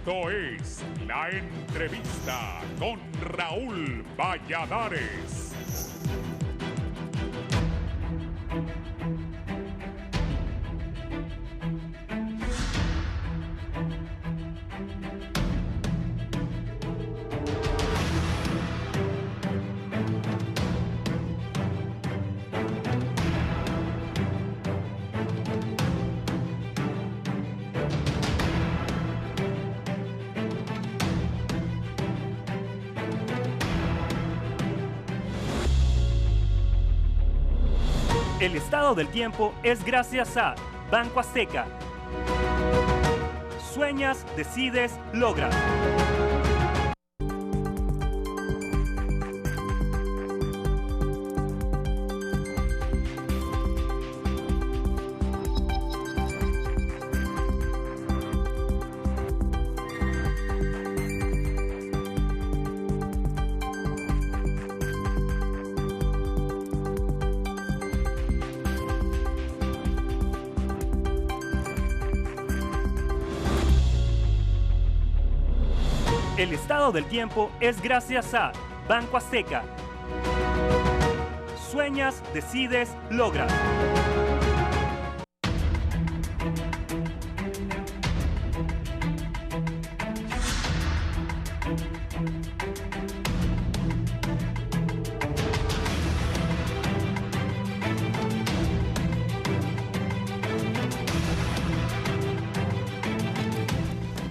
Esto es La Entrevista con Raúl Valladares. El estado del tiempo es gracias a Banco Azteca. Sueñas, decides, logras. El estado del tiempo es gracias a Banco Azteca. Sueñas, decides, logras.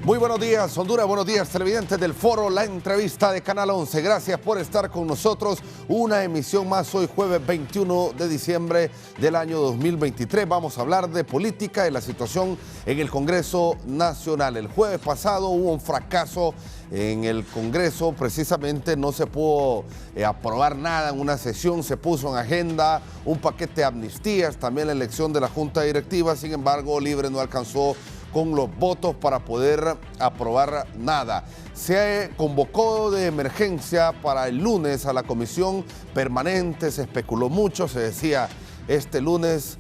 Muy buenos días, Honduras, buenos días, televidentes del foro La Entrevista de Canal 11. Gracias por estar con nosotros. Una emisión más hoy, jueves 21 de diciembre del año 2023. Vamos a hablar de política y la situación en el Congreso Nacional. El jueves pasado hubo un fracaso en el Congreso, precisamente no se pudo aprobar nada en una sesión, se puso en agenda un paquete de amnistías, también la elección de la Junta Directiva, sin embargo, Libre no alcanzó con los votos para poder aprobar nada. Se convocó de emergencia para el lunes a la comisión permanente, se especuló mucho, se decía este lunes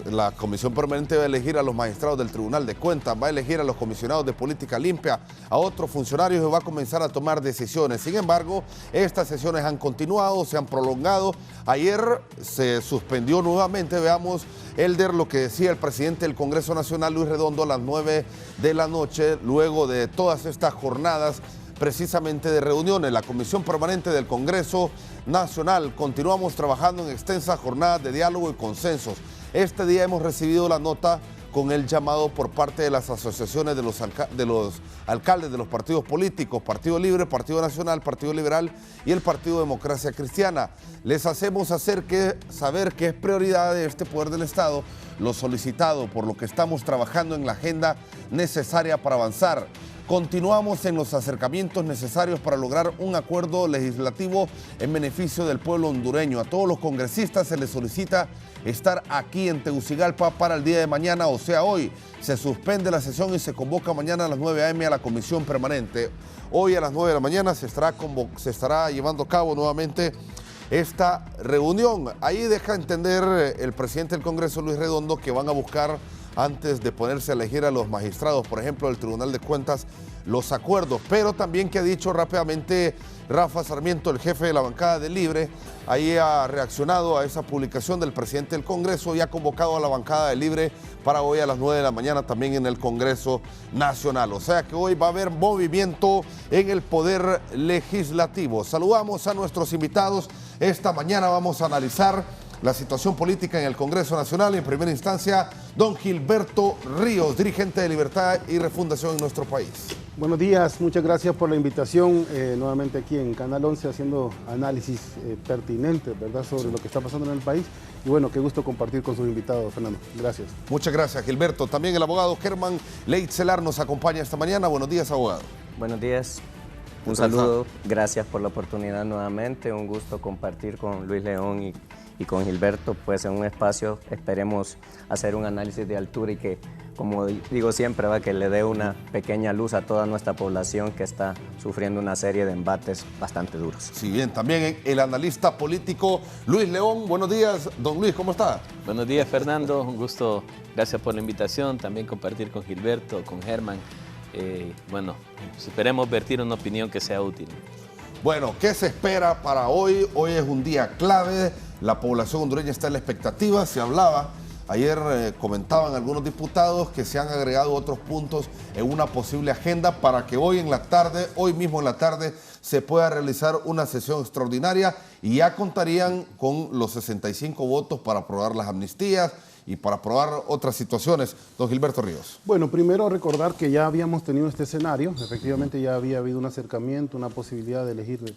la comisión permanente va a elegir a los magistrados del Tribunal de Cuentas, va a elegir a los comisionados de política limpia, a otros funcionarios y va a comenzar a tomar decisiones. Sin embargo, estas sesiones han continuado, se han prolongado. Ayer se suspendió nuevamente, veamos, Elder, lo que decía el presidente del Congreso Nacional, Luis Redondo, a las 9 de la noche, luego de todas estas jornadas precisamente de reuniones. La Comisión Permanente del Congreso Nacional continuamos trabajando en extensas jornadas de diálogo y consensos. Este día hemos recibido la nota con el llamado por parte de las asociaciones de los alcaldes de los partidos políticos, Partido Libre, Partido Nacional, Partido Liberal y el Partido Democracia Cristiana. Les hacemos saber que es prioridad de este poder del Estado lo solicitado, por lo que estamos trabajando en la agenda necesaria para avanzar. Continuamos en los acercamientos necesarios para lograr un acuerdo legislativo en beneficio del pueblo hondureño. A todos los congresistas se les solicita estar aquí en Tegucigalpa para el día de mañana, o sea, hoy. Se suspende la sesión y se convoca mañana a las 9 a.m. a la comisión permanente. Hoy a las 9 de la mañana se estará llevando a cabo nuevamente esta reunión. Ahí deja entender el presidente del Congreso, Luis Redondo, que van a buscar, antes de ponerse a elegir a los magistrados, por ejemplo, del Tribunal de Cuentas, los acuerdos. Pero también que ha dicho rápidamente Rafa Sarmiento, el jefe de la bancada de Libre, ahí ha reaccionado a esa publicación del presidente del Congreso y ha convocado a la bancada de Libre para hoy a las 9 de la mañana también en el Congreso Nacional. O sea que hoy va a haber movimiento en el Poder Legislativo. Saludamos a nuestros invitados. Esta mañana vamos a analizar la situación política en el Congreso Nacional. En primera instancia, don Gilberto Ríos, dirigente de Libertad y Refundación en nuestro país. Buenos días, muchas gracias por la invitación. Nuevamente aquí en Canal 11 haciendo análisis pertinentes, ¿verdad?, sobre lo que está pasando en el país. Y bueno, qué gusto compartir con sus invitados, Fernando. Gracias. Muchas gracias, Gilberto. También el abogado Germán Leitzelar nos acompaña esta mañana. Buenos días, abogado. Buenos días. Un saludo. Gracias por la oportunidad nuevamente. Un gusto compartir con Luis León y con Gilberto, pues en un espacio esperemos hacer un análisis de altura y que, como digo siempre, que le dé una pequeña luz a toda nuestra población que está sufriendo una serie de embates bastante duros. Sí, bien, también el analista político Luis León. Buenos días, don Luis, ¿cómo está? Buenos días, Fernando, un gusto, gracias por la invitación, también compartir con Gilberto, con Germán, bueno, esperemos vertir una opinión que sea útil. Bueno, ¿qué se espera para hoy? Hoy es un día clave, la población hondureña está en la expectativa, se hablaba, ayer comentaban algunos diputados que se han agregado otros puntos en una posible agenda para que hoy mismo en la tarde, se pueda realizar una sesión extraordinaria y ya contarían con los 65 votos para aprobar las amnistías y para aprobar otras situaciones. Don Gilberto Ríos. Bueno, primero recordar que ya habíamos tenido este escenario, efectivamente ya había habido un acercamiento, una posibilidad de elegir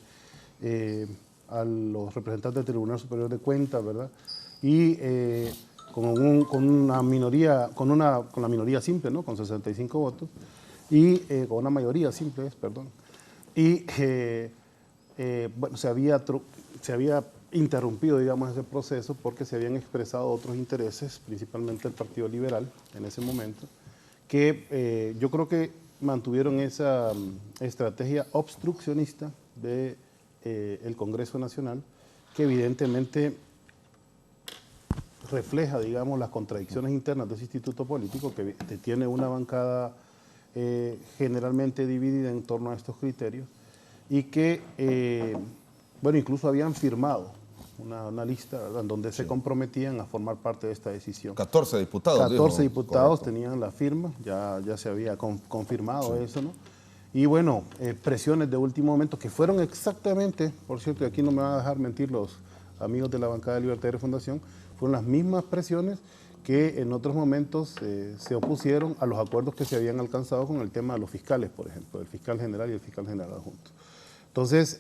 a los representantes del Tribunal Superior de Cuentas, ¿verdad? Y con la minoría simple, ¿no? Con 65 votos, y con una mayoría simple, perdón. Y bueno, se había interrumpido, digamos, ese proceso porque se habían expresado otros intereses, principalmente el Partido Liberal en ese momento, que yo creo que mantuvieron esa estrategia obstruccionista del Congreso Nacional, que evidentemente refleja, digamos, las contradicciones internas de ese instituto político, que tiene una bancada generalmente dividida en torno a estos criterios, y que, bueno, incluso habían firmado una lista, ¿verdad?, en donde se comprometían a formar parte de esta decisión. 14 diputados. 14 diputados tenían la firma, ya se había confirmado eso, ¿no? Y bueno, presiones de último momento que fueron exactamente, por cierto, y aquí no me van a dejar mentir los amigos de la bancada de Libertad y Refundación, fueron las mismas presiones que en otros momentos se opusieron a los acuerdos que se habían alcanzado con el tema de los fiscales, por ejemplo, el fiscal general y el fiscal general adjunto. Entonces,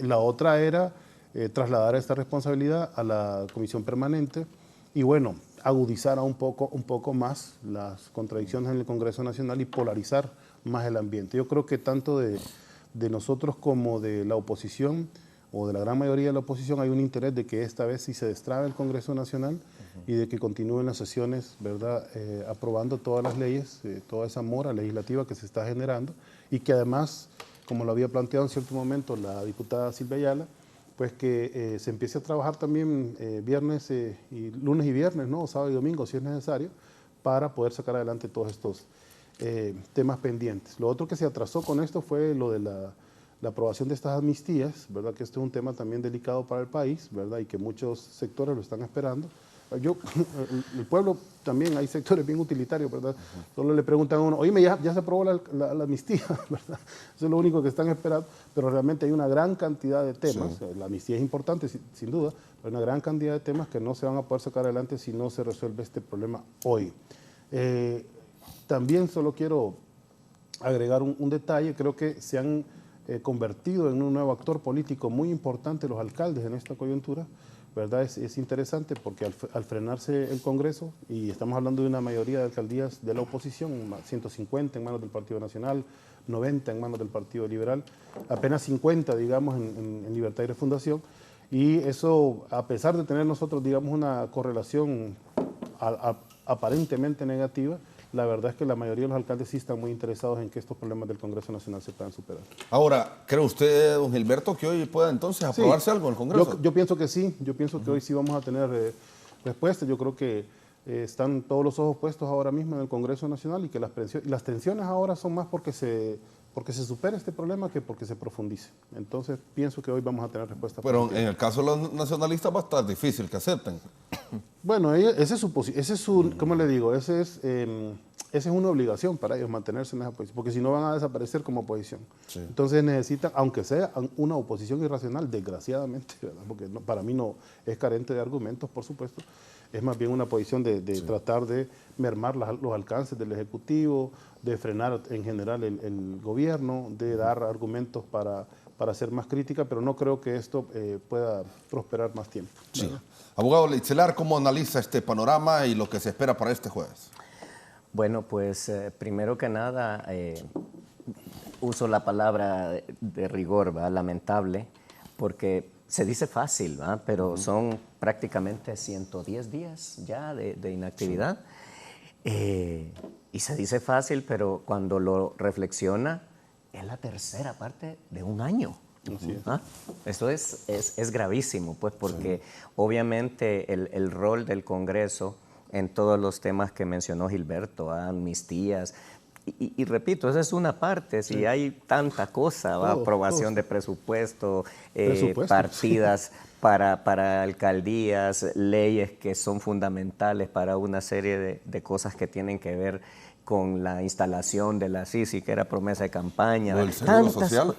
la otra era trasladar esta responsabilidad a la comisión permanente y, bueno, agudizar un poco más las contradicciones en el Congreso Nacional y polarizar más el ambiente. Yo creo que tanto de nosotros como de la oposición o de la gran mayoría de la oposición hay un interés de que esta vez sí se destrabe el Congreso Nacional y de que continúen las sesiones, ¿verdad?, aprobando todas las leyes, toda esa mora legislativa que se está generando y que además, como lo había planteado en cierto momento la diputada Silvia Ayala, pues que se empiece a trabajar también lunes y viernes, ¿no?, sábado y domingo si es necesario, para poder sacar adelante todos estos temas pendientes. Lo otro que se atrasó con esto fue lo de la aprobación de estas amnistías, ¿verdad?, que este es un tema también delicado para el país, ¿verdad?, y que muchos sectores lo están esperando. El pueblo también, hay sectores bien utilitarios, ¿verdad? Solo le preguntan a uno, oíme, ya se aprobó la amnistía, ¿verdad? Eso es lo único que están esperando, pero realmente hay una gran cantidad de temas, sí. La amnistía es importante, sin duda, pero hay una gran cantidad de temas que no se van a poder sacar adelante si no se resuelve este problema hoy. También solo quiero agregar un detalle, creo que se han convertido en un nuevo actor político muy importante los alcaldes en esta coyuntura, ¿verdad? Es interesante porque al frenarse el Congreso, y estamos hablando de una mayoría de alcaldías de la oposición, 150 en manos del Partido Nacional, 90 en manos del Partido Liberal, apenas 50, digamos, en Libertad y Refundación, y eso, a pesar de tener nosotros, digamos, una correlación aparentemente negativa, la verdad es que la mayoría de los alcaldes sí están muy interesados en que estos problemas del Congreso Nacional se puedan superar. Ahora, ¿cree usted, don Gilberto, que hoy pueda entonces aprobarse algo en el Congreso? Yo pienso que sí, yo pienso que hoy sí vamos a tener respuesta. Yo creo que están todos los ojos puestos ahora mismo en el Congreso Nacional y que las tensiones ahora son más porque se supere este problema que porque se profundice. Entonces, pienso que hoy vamos a tener respuesta. Pero en el caso de los nacionalistas va a estar difícil que acepten. Bueno, ese es su, ¿cómo le digo? Esa es una obligación para ellos mantenerse en esa posición, porque si no van a desaparecer como oposición. Sí. Entonces necesitan, aunque sea una oposición irracional, desgraciadamente, ¿verdad?, porque para mí no es carente de argumentos, por supuesto, es más bien una posición de tratar de mermar los alcances del Ejecutivo, de frenar en general el gobierno, de dar argumentos para hacer más crítica, pero no creo que esto pueda prosperar más tiempo. Sí. Abogado Leitzelar, ¿cómo analiza este panorama y lo que se espera para este jueves? Bueno, pues primero que nada, uso la palabra de rigor, ¿verdad?, lamentable, porque se dice fácil, ¿verdad?, pero son prácticamente 110 días ya de inactividad. Y se dice fácil, pero cuando lo reflexiona, es la tercera parte de un año. ¿Ah? Esto es gravísimo, pues, porque obviamente el rol del Congreso en todos los temas que mencionó Gilberto, amnistías, y repito, esa es una parte, si hay tanta cosa, ¿va? Todo, Aprobación todo. de presupuesto, Presupuestos. partidas para alcaldías, leyes que son fundamentales para una serie de cosas que tienen que ver con la instalación de la CICI, que era promesa de campaña. ¿Lo del seguro Tantas social?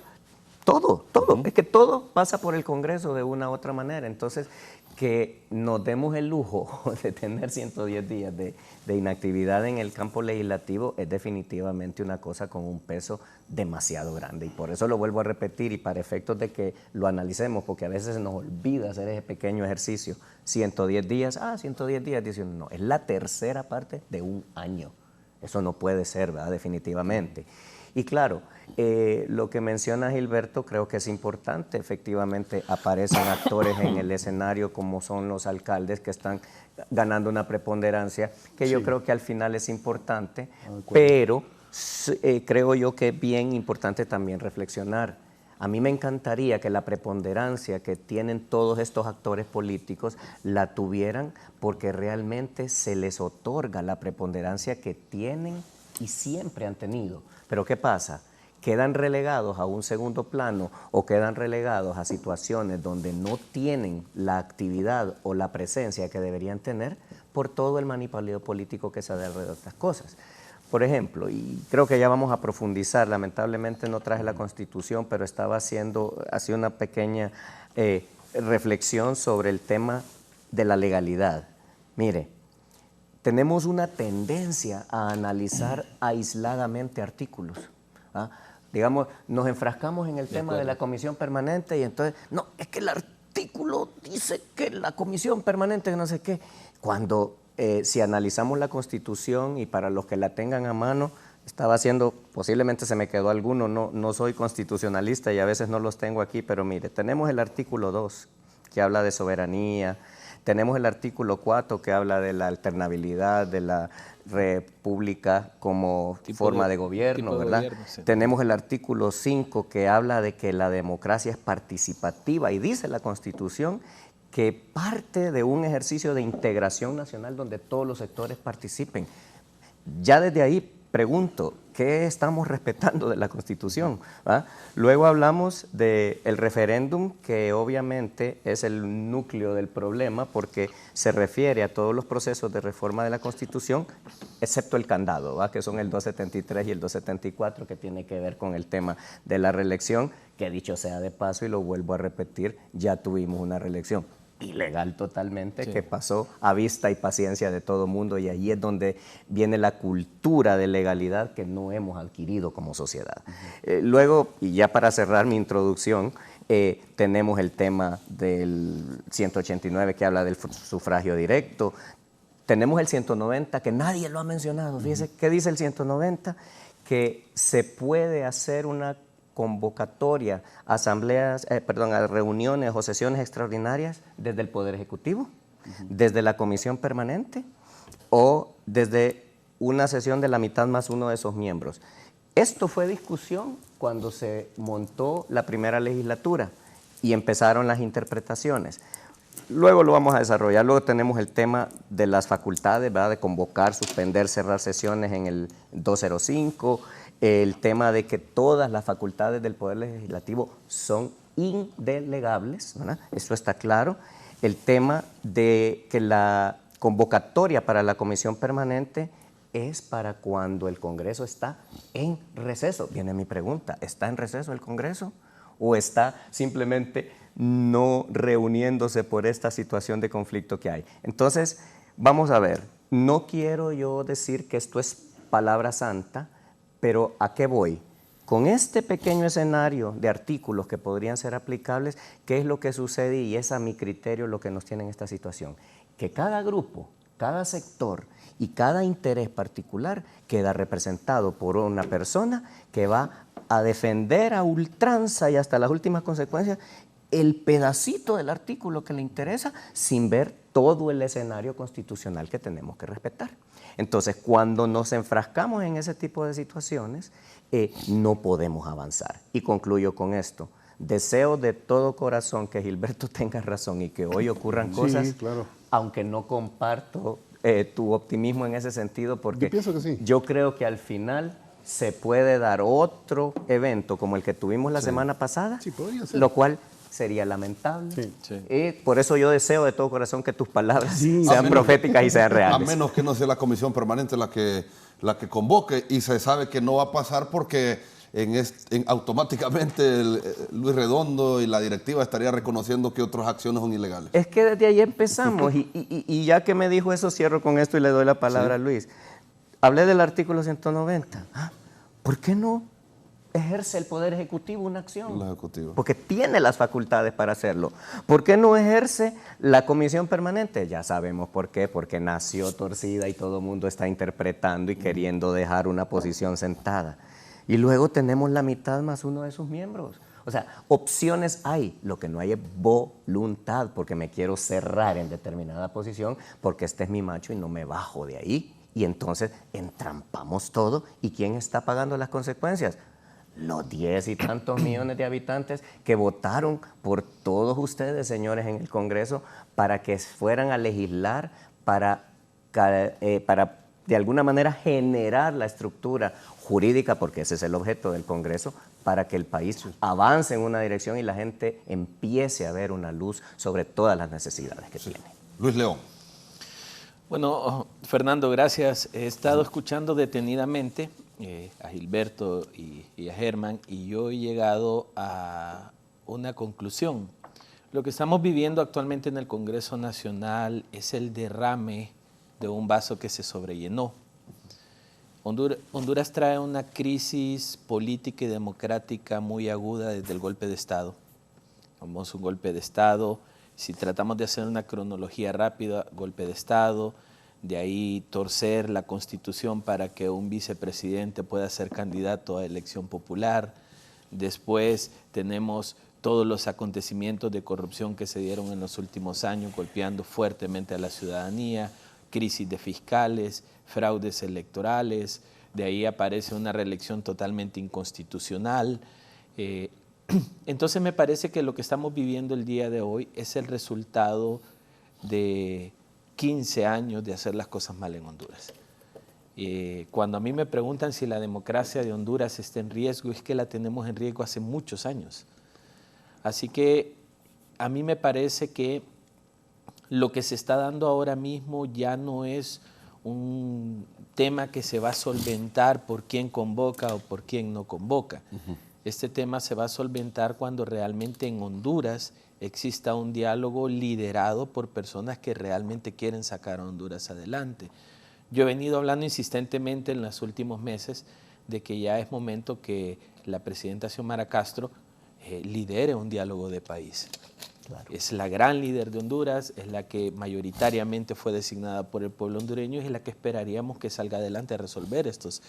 todo, es que todo pasa por el Congreso de una u otra manera. Entonces, que nos demos el lujo de tener 110 días de inactividad en el campo legislativo es definitivamente una cosa con un peso demasiado grande. Y por eso lo vuelvo a repetir y para efectos de que lo analicemos, porque a veces se nos olvida hacer ese pequeño ejercicio. 110 días, 110 días, dicen, no, es la tercera parte de un año. Eso no puede ser, ¿verdad? Definitivamente. Y claro, lo que menciona Gilberto creo que es importante. Efectivamente aparecen actores en el escenario como son los alcaldes que están ganando una preponderancia que yo creo que al final es importante, pero creo yo que es bien importante también reflexionar. A mí me encantaría que la preponderancia que tienen todos estos actores políticos la tuvieran porque realmente se les otorga la preponderancia que tienen y siempre han tenido. Pero ¿qué pasa? Quedan relegados a un segundo plano o quedan relegados a situaciones donde no tienen la actividad o la presencia que deberían tener por todo el manipuleo político que se da alrededor de estas cosas. Por ejemplo, y creo que ya vamos a profundizar, lamentablemente no traje la Constitución, pero estaba haciendo una pequeña reflexión sobre el tema de la legalidad. Mire, tenemos una tendencia a analizar aisladamente artículos. Digamos, nos enfrascamos en el tema de la comisión permanente y entonces, no, es que el artículo dice que la comisión permanente no sé qué. Cuando si analizamos la Constitución y para los que la tengan a mano, estaba haciendo, posiblemente se me quedó alguno, no soy constitucionalista y a veces no los tengo aquí, pero mire, tenemos el artículo 2 que habla de soberanía. Tenemos el artículo 4 que habla de la alternabilidad de la república como forma de gobierno, ¿verdad? Gobierno, sí. Tenemos el artículo 5 que habla de que la democracia es participativa y dice la Constitución que parte de un ejercicio de integración nacional donde todos los sectores participen. Ya desde ahí pregunto, ¿qué estamos respetando de la Constitución? Luego hablamos del referéndum, que obviamente es el núcleo del problema porque se refiere a todos los procesos de reforma de la Constitución, excepto el candado, que son el 273 y el 274, que tiene que ver con el tema de la reelección, que dicho sea de paso, y lo vuelvo a repetir, ya tuvimos una reelección ilegal totalmente, que pasó a vista y paciencia de todo mundo, y ahí es donde viene la cultura de legalidad que no hemos adquirido como sociedad. Luego, y ya para cerrar mi introducción, tenemos el tema del 189 que habla del sufragio directo, tenemos el 190 que nadie lo ha mencionado, fíjese, ¿qué dice el 190? Que se puede hacer una convocatoria a a reuniones o sesiones extraordinarias desde el Poder Ejecutivo, desde la Comisión Permanente o desde una sesión de la mitad más uno de esos miembros. Esto fue discusión cuando se montó la primera legislatura y empezaron las interpretaciones. Luego lo vamos a desarrollar, luego tenemos el tema de las facultades, ¿verdad? De convocar, suspender, cerrar sesiones en el 205, el tema de que todas las facultades del Poder Legislativo son indelegables, ¿verdad? Eso está claro. El tema de que la convocatoria para la Comisión Permanente es para cuando el Congreso está en receso. Viene mi pregunta, ¿está en receso el Congreso o está simplemente no reuniéndose por esta situación de conflicto que hay? Entonces, vamos a ver, no quiero yo decir que esto es palabra santa, pero ¿a qué voy? Con este pequeño escenario de artículos que podrían ser aplicables, ¿qué es lo que sucede? Y es a mi criterio lo que nos tiene en esta situación. Que cada grupo, cada sector y cada interés particular queda representado por una persona que va a defender a ultranza y hasta las últimas consecuencias el pedacito del artículo que le interesa sin ver todo el escenario constitucional que tenemos que respetar. Entonces, cuando nos enfrascamos en ese tipo de situaciones, no podemos avanzar. Y concluyo con esto. Deseo de todo corazón que Gilberto tenga razón y que hoy ocurran cosas, claro. Aunque no comparto tu optimismo en ese sentido, porque yo pienso que sí. Yo creo que al final se puede dar otro evento como el que tuvimos la semana pasada, Sí, podría ser. lo cual sería lamentable. Sí. Sí. Y por eso yo deseo de todo corazón que tus palabras Sí. sean proféticas y sean A reales. menos que no sea la comisión permanente la que convoque, y se sabe que no va a pasar porque automáticamente Luis Redondo y la directiva estaría reconociendo que otras acciones son ilegales. Es que desde ahí empezamos y ya que me dijo eso, cierro con esto y le doy la palabra a Luis. Hablé del artículo 190. ¿Por qué no ejerce el Poder Ejecutivo una acción? El Ejecutivo. Porque tiene las facultades para hacerlo. ¿Por qué no ejerce la Comisión Permanente? Ya sabemos por qué, porque nació torcida y todo el mundo está interpretando y queriendo dejar una posición sentada. Y luego tenemos la mitad más uno de sus miembros. O sea, opciones hay, lo que no hay es voluntad, porque me quiero cerrar en determinada posición, porque este es mi macho y no me bajo de ahí. Y entonces entrampamos todo. ¿Y quién está pagando las consecuencias? Los 10 y tantos millones de habitantes que votaron por todos ustedes, señores, en el Congreso, para que fueran a legislar, para de alguna manera generar la estructura jurídica, porque ese es el objeto del Congreso, para que el país avance en una dirección y la gente empiece a ver una luz sobre todas las necesidades que tiene. Luis León. Bueno, Fernando, gracias. He estado escuchando detenidamente a Gilberto y a Germán, y yo he llegado a una conclusión. Lo que estamos viviendo actualmente en el Congreso Nacional es el derrame de un vaso que se sobrellenó. Honduras trae una crisis política y democrática muy aguda desde el golpe de Estado. Vamos, un golpe de Estado, si tratamos de hacer una cronología rápida, golpe de Estado, de ahí torcer la Constitución para que un vicepresidente pueda ser candidato a elección popular. Después tenemos todos los acontecimientos de corrupción que se dieron en los últimos años, golpeando fuertemente a la ciudadanía, crisis de fiscales, fraudes electorales, de ahí aparece una reelección totalmente inconstitucional. Entonces me parece que lo que estamos viviendo el día de hoy es el resultado de 15 años de hacer las cosas mal en Honduras. Cuando a mí me preguntan si la democracia de Honduras está en riesgo, es que la tenemos en riesgo hace muchos años. Así que a mí me parece que lo que se está dando ahora mismo ya no es un tema que se va a solventar por quién convoca o por quién no convoca. Este tema se va a solventar cuando realmente en Honduras exista un diálogo liderado por personas que realmente quieren sacar a Honduras adelante. Yo he venido hablando insistentemente en los últimos meses de que ya es momento que la presidenta Xiomara Castro lidere un diálogo de país. Claro. Es la gran líder de Honduras, es la que mayoritariamente fue designada por el pueblo hondureño y es la que esperaríamos que salga adelante a resolver estos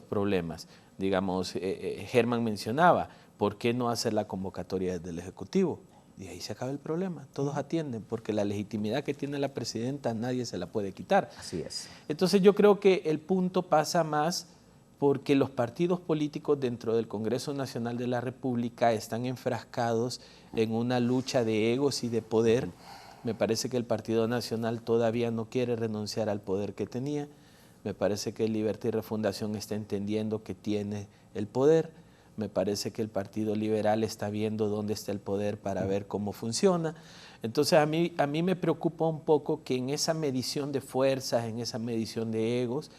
problemas. Digamos, Germán mencionaba, ¿por qué no hacer la convocatoria desde el Ejecutivo? Y ahí se acaba el problema, todos atienden, porque la legitimidad que tiene la presidenta nadie se la puede quitar. Así es. Entonces yo creo que el punto pasa más porque los partidos políticos dentro del Congreso Nacional de la República están enfrascados en una lucha de egos y de poder. Me parece que el Partido Nacional todavía no quiere renunciar al poder que tenía. Me parece que Libertad y Refundación está entendiendo que tiene el poder. Me parece que el Partido Liberal está viendo dónde está el poder para ver cómo funciona. Entonces a mí me preocupa un poco que en esa medición de fuerzas, en esa medición de egos,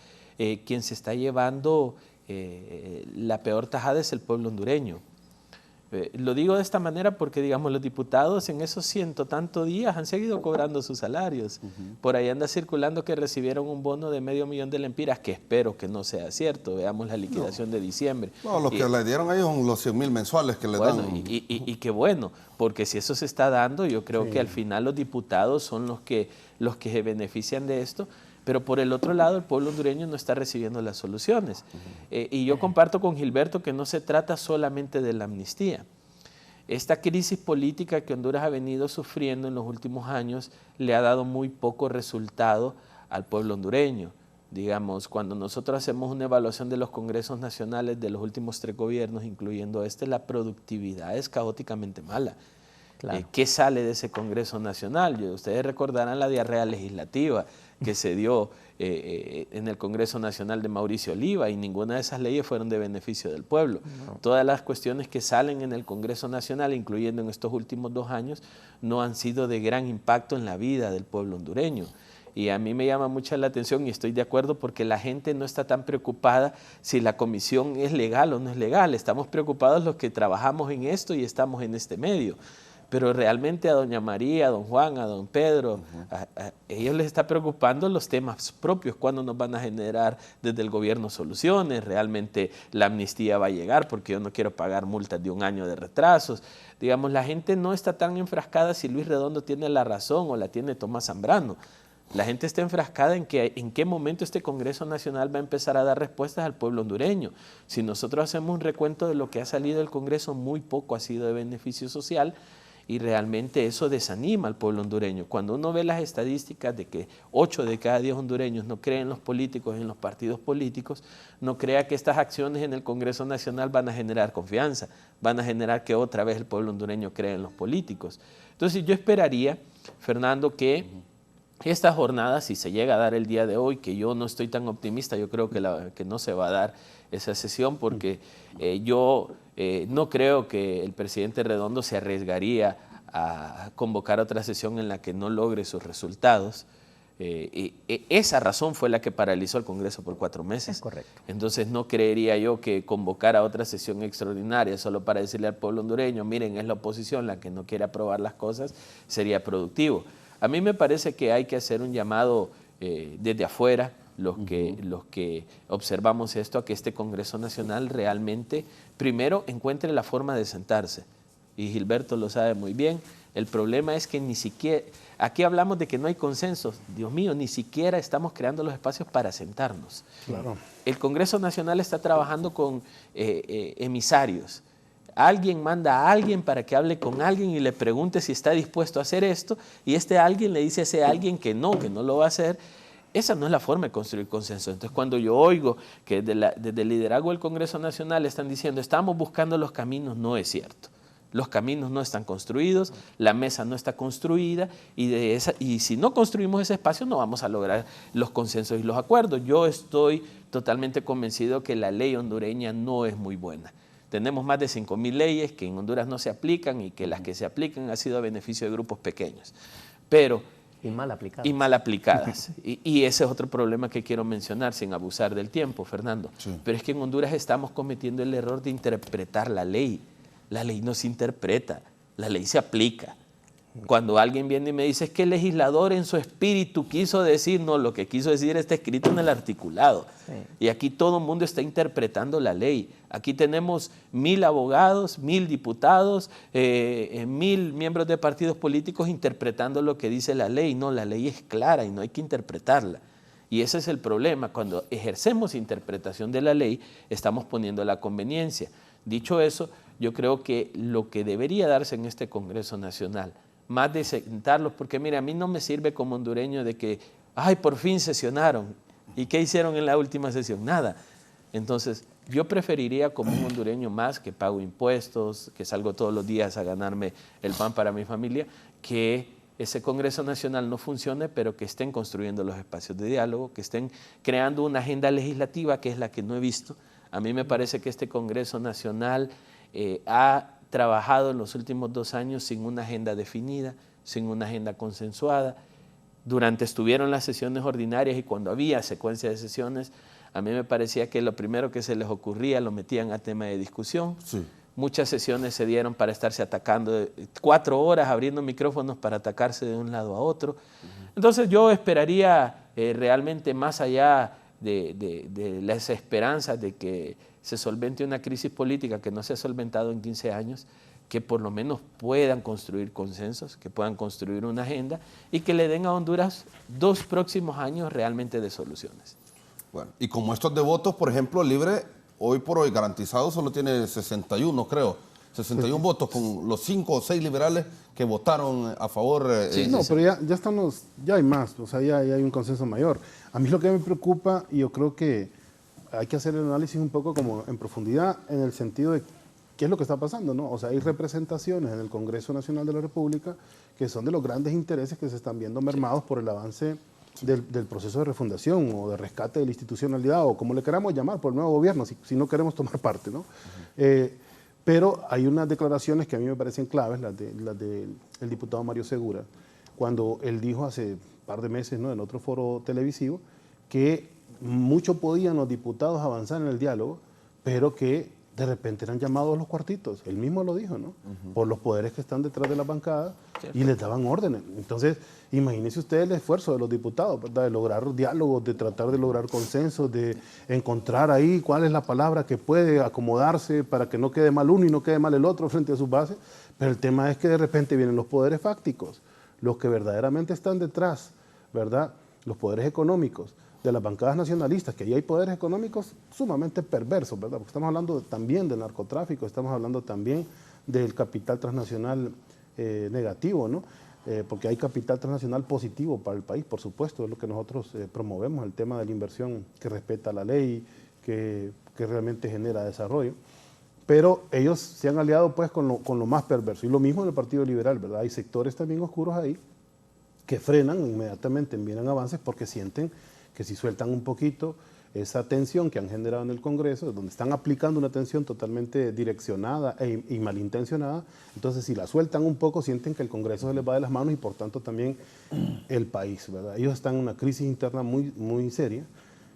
quien se está llevando la peor tajada es el pueblo hondureño. Lo digo de esta manera porque, digamos, los diputados en esos 100 tantos días han seguido cobrando sus salarios. Por ahí anda circulando que recibieron un bono de $500,000 de lempiras, que espero que no sea cierto. Veamos la liquidación de diciembre. No, lo que le dieron a ellos son los 100,000 mensuales que le dan. Y qué bueno, porque si eso se está dando, yo creo que al final los diputados son los que se benefician de esto. Pero por el otro lado, el pueblo hondureño no está recibiendo las soluciones. Y yo comparto con Gilberto que no se trata solamente de la amnistía. Esta crisis política que Honduras ha venido sufriendo en los últimos años le ha dado muy poco resultado al pueblo hondureño. Digamos, cuando nosotros hacemos una evaluación de los congresos nacionales de los últimos 3 gobiernos, incluyendo la productividad es caóticamente mala. Claro. ¿Qué sale de ese Congreso Nacional? Ustedes recordarán la diarrea legislativa que se dio en el Congreso Nacional de Mauricio Oliva, y ninguna de esas leyes fueron de beneficio del pueblo. No. Todas las cuestiones que salen en el Congreso Nacional, incluyendo en estos últimos 2 años, no han sido de gran impacto en la vida del pueblo hondureño. Y a mí me llama mucho la atención, y estoy de acuerdo, porque la gente no está tan preocupada si la comisión es legal o no es legal. Estamos preocupados los que trabajamos en esto y estamos en este medio. Pero realmente a doña María, a don Juan, a don Pedro, a ellos les está preocupando los temas propios, cuándo nos van a generar desde el gobierno soluciones, realmente la amnistía va a llegar porque yo no quiero pagar multas de 1 año de retrasos. Digamos, la gente no está tan enfrascada si Luis Redondo tiene la razón o la tiene Tomás Zambrano. La gente está enfrascada en qué momento este Congreso Nacional va a empezar a dar respuestas al pueblo hondureño. Si nosotros hacemos un recuento de lo que ha salido del Congreso, muy poco ha sido de beneficio social, y realmente eso desanima al pueblo hondureño. Cuando uno ve las estadísticas de que 8 de cada 10 hondureños no creen en los políticos, en los partidos políticos, no crea que estas acciones en el Congreso Nacional van a generar confianza, van a generar que otra vez el pueblo hondureño crea en los políticos. Entonces yo esperaría, Fernando, que esta jornada, si se llega a dar el día de hoy, que yo no estoy tan optimista, yo creo que no se va a dar esa sesión, porque yo no creo que el presidente Redondo se arriesgaría a convocar otra sesión en la que no logre sus resultados. Esa razón fue la que paralizó el Congreso por 4 meses. Es correcto. Entonces no creería yo que convocar a otra sesión extraordinaria solo para decirle al pueblo hondureño, miren, es la oposición la que no quiere aprobar las cosas, sería productivo. A mí me parece que hay que hacer un llamado desde afuera, los que observamos esto, a que este Congreso Nacional realmente primero encuentre la forma de sentarse. Y Gilberto lo sabe muy bien. El problema es que ni siquiera, aquí hablamos de que no hay consenso. Dios mío, ni siquiera estamos creando los espacios para sentarnos. Claro. El Congreso Nacional está trabajando con emisarios. Alguien manda a alguien para que hable con alguien y le pregunte si está dispuesto a hacer esto, y este alguien le dice a ese alguien que no lo va a hacer. Esa no es la forma de construir consenso. Entonces, cuando yo oigo que desde el liderazgo del Congreso Nacional están diciendo estamos buscando los caminos, no es cierto. Los caminos no están construidos, la mesa no está construida, y si no construimos ese espacio no vamos a lograr los consensos y los acuerdos. Yo estoy totalmente convencido que la ley hondureña no es muy buena. Tenemos más de 5.000 leyes que en Honduras no se aplican, y que las que se aplican han sido a beneficio de grupos pequeños. Y mal aplicadas. Y ese es otro problema que quiero mencionar sin abusar del tiempo, Fernando. Sí. Pero es que en Honduras estamos cometiendo el error de interpretar la ley. La ley no se interpreta, la ley se aplica. Cuando alguien viene y me dice es que el legislador en su espíritu quiso decir, no, lo que quiso decir está escrito en el articulado. Sí. Y aquí todo el mundo está interpretando la ley. Aquí tenemos 1.000 abogados, 1.000 diputados, 1.000 miembros de partidos políticos interpretando lo que dice la ley. No, la ley es clara y no hay que interpretarla. Y ese es el problema. Cuando ejercemos interpretación de la ley, estamos poniendo la conveniencia. Dicho eso, yo creo que lo que debería darse en este Congreso Nacional, más de sentarlos, porque mira, a mí no me sirve como hondureño de que, ay, por fin sesionaron. ¿Y qué hicieron en la última sesión? Nada. Entonces, yo preferiría como un hondureño más, que pago impuestos, que salgo todos los días a ganarme el pan para mi familia, que ese Congreso Nacional no funcione, pero que estén construyendo los espacios de diálogo, que estén creando una agenda legislativa, que es la que no he visto. A mí me parece que este Congreso Nacional ha trabajado en los últimos 2 años sin una agenda definida, sin una agenda consensuada. Estuvieron las sesiones ordinarias, y cuando había secuencia de sesiones, a mí me parecía que lo primero que se les ocurría lo metían a tema de discusión. Sí. Muchas sesiones se dieron para estarse atacando, 4 horas abriendo micrófonos para atacarse de un lado a otro. Entonces yo esperaría realmente, más allá de las esperanzas de que se solvente una crisis política que no se ha solventado en 15 años, que por lo menos puedan construir consensos, que puedan construir una agenda y que le den a Honduras 2 próximos años realmente de soluciones. Bueno, y como estos de votos, por ejemplo, Libre, hoy por hoy garantizado solo tiene 61, creo. 61 votos con los 5 o 6 liberales que votaron a favor. Sí, no, pero ya estamos, ya hay más, o sea, ya hay un consenso mayor. A mí lo que me preocupa, y yo creo que hay que hacer el análisis un poco como en profundidad, en el sentido de ¿qué es lo que está pasando? ¿No? O sea, hay representaciones en el Congreso Nacional de la República que son de los grandes intereses que se están viendo mermados por el avance del proceso de refundación o de rescate de la institucionalidad o como le queramos llamar, por el nuevo gobierno, si no queremos tomar parte, ¿no? Pero hay unas declaraciones que a mí me parecen claves, las del diputado Mario Segura, cuando él dijo hace un par de meses, ¿no?, en otro foro televisivo, que mucho podían los diputados avanzar en el diálogo, pero que de repente eran llamados a los cuartitos. Él mismo lo dijo, ¿no? Por los poderes que están detrás de la bancada y les daban órdenes. Entonces, imagínese usted el esfuerzo de los diputados, ¿verdad?, de lograr diálogos, de tratar de lograr consensos, de encontrar ahí cuál es la palabra que puede acomodarse para que no quede mal uno y no quede mal el otro frente a sus bases. Pero el tema es que de repente vienen los poderes fácticos, los que verdaderamente están detrás, ¿verdad?, los poderes económicos de las bancadas nacionalistas, que ahí hay poderes económicos sumamente perversos, ¿verdad? Porque estamos hablando también del narcotráfico, estamos hablando también del capital transnacional negativo, ¿no? Porque hay capital transnacional positivo para el país, por supuesto, es lo que nosotros promovemos, el tema de la inversión que respeta la ley, que realmente genera desarrollo. Pero ellos se han aliado pues con lo más perverso, y lo mismo en el Partido Liberal, ¿verdad? Hay sectores también oscuros ahí que frenan inmediatamente, envían avances porque sienten que si sueltan un poquito esa tensión que han generado en el Congreso, donde están aplicando una tensión totalmente direccionada y malintencionada, entonces si la sueltan un poco sienten que el Congreso se les va de las manos y por tanto también el país, ¿verdad? Ellos están en una crisis interna muy, muy seria.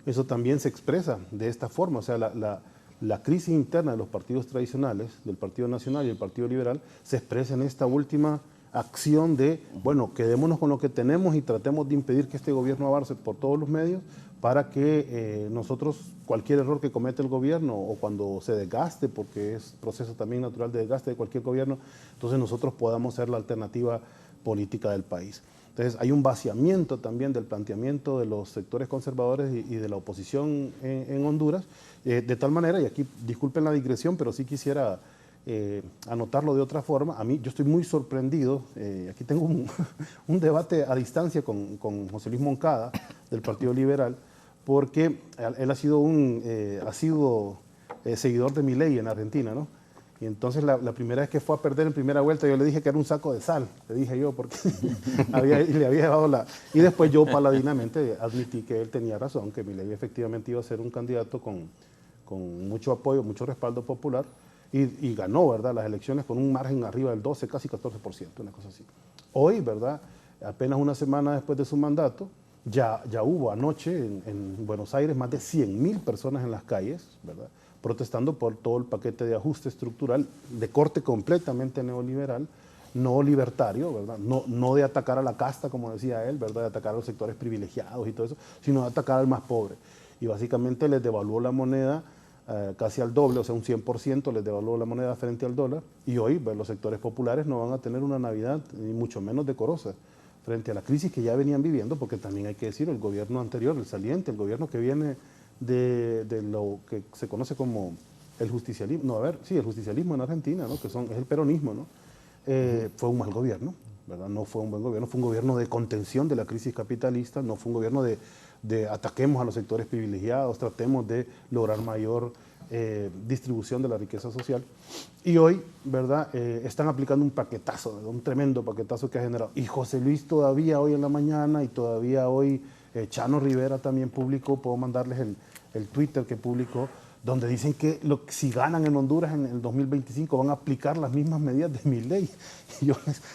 Eso también se expresa de esta forma, o sea, la crisis interna de los partidos tradicionales, del Partido Nacional y el Partido Liberal, se expresa en esta última acción de, bueno, quedémonos con lo que tenemos y tratemos de impedir que este gobierno avance por todos los medios para que nosotros, cualquier error que cometa el gobierno o cuando se desgaste, porque es proceso también natural de desgaste de cualquier gobierno, entonces nosotros podamos ser la alternativa política del país. Entonces hay un vaciamiento también del planteamiento de los sectores conservadores y de la oposición en Honduras, de tal manera, y aquí disculpen la digresión, pero sí quisiera anotarlo de otra forma. A mí, yo estoy muy sorprendido, aquí tengo un debate a distancia con José Luis Moncada, del Partido Liberal, porque él ha sido seguidor de Milei en Argentina, ¿no? Y entonces la primera vez que fue a perder en primera vuelta, yo le dije que era un saco de sal, le dije yo, porque le había llevado la... Y después yo paladinamente admití que él tenía razón, que Milei efectivamente iba a ser un candidato con mucho apoyo, mucho respaldo popular, y ganó, ¿verdad?, las elecciones con un margen arriba del 12, casi 14%, una cosa así. Hoy, ¿verdad?, apenas una semana después de su mandato, ya hubo anoche en Buenos Aires más de 100.000 personas en las calles, ¿verdad?, protestando por todo el paquete de ajuste estructural de corte completamente neoliberal, no libertario, ¿verdad?, no de atacar a la casta, como decía él, ¿verdad?, de atacar a los sectores privilegiados y todo eso, sino de atacar al más pobre. Y básicamente les devaluó la moneda casi al doble, o sea, un 100% les devaluó la moneda frente al dólar, y hoy los sectores populares no van a tener una Navidad, ni mucho menos decorosa, frente a la crisis que ya venían viviendo, porque también hay que decir, el gobierno anterior, el saliente, el gobierno que viene de lo que se conoce como el justicialismo, el justicialismo en Argentina, ¿no?, es el peronismo, ¿no? Fue un mal gobierno, ¿verdad? No fue un buen gobierno, fue un gobierno de contención de la crisis capitalista, no fue un gobierno de ataquemos a los sectores privilegiados, tratemos de lograr mayor distribución de la riqueza social. Y hoy, ¿verdad?, están aplicando un paquetazo, un tremendo paquetazo que ha generado. Y José Luis todavía hoy en la mañana y todavía hoy Chano Rivera también publicó, puedo mandarles el Twitter que publicó, donde dicen que si ganan en Honduras en el 2025 van a aplicar las mismas medidas de Milei. Y yo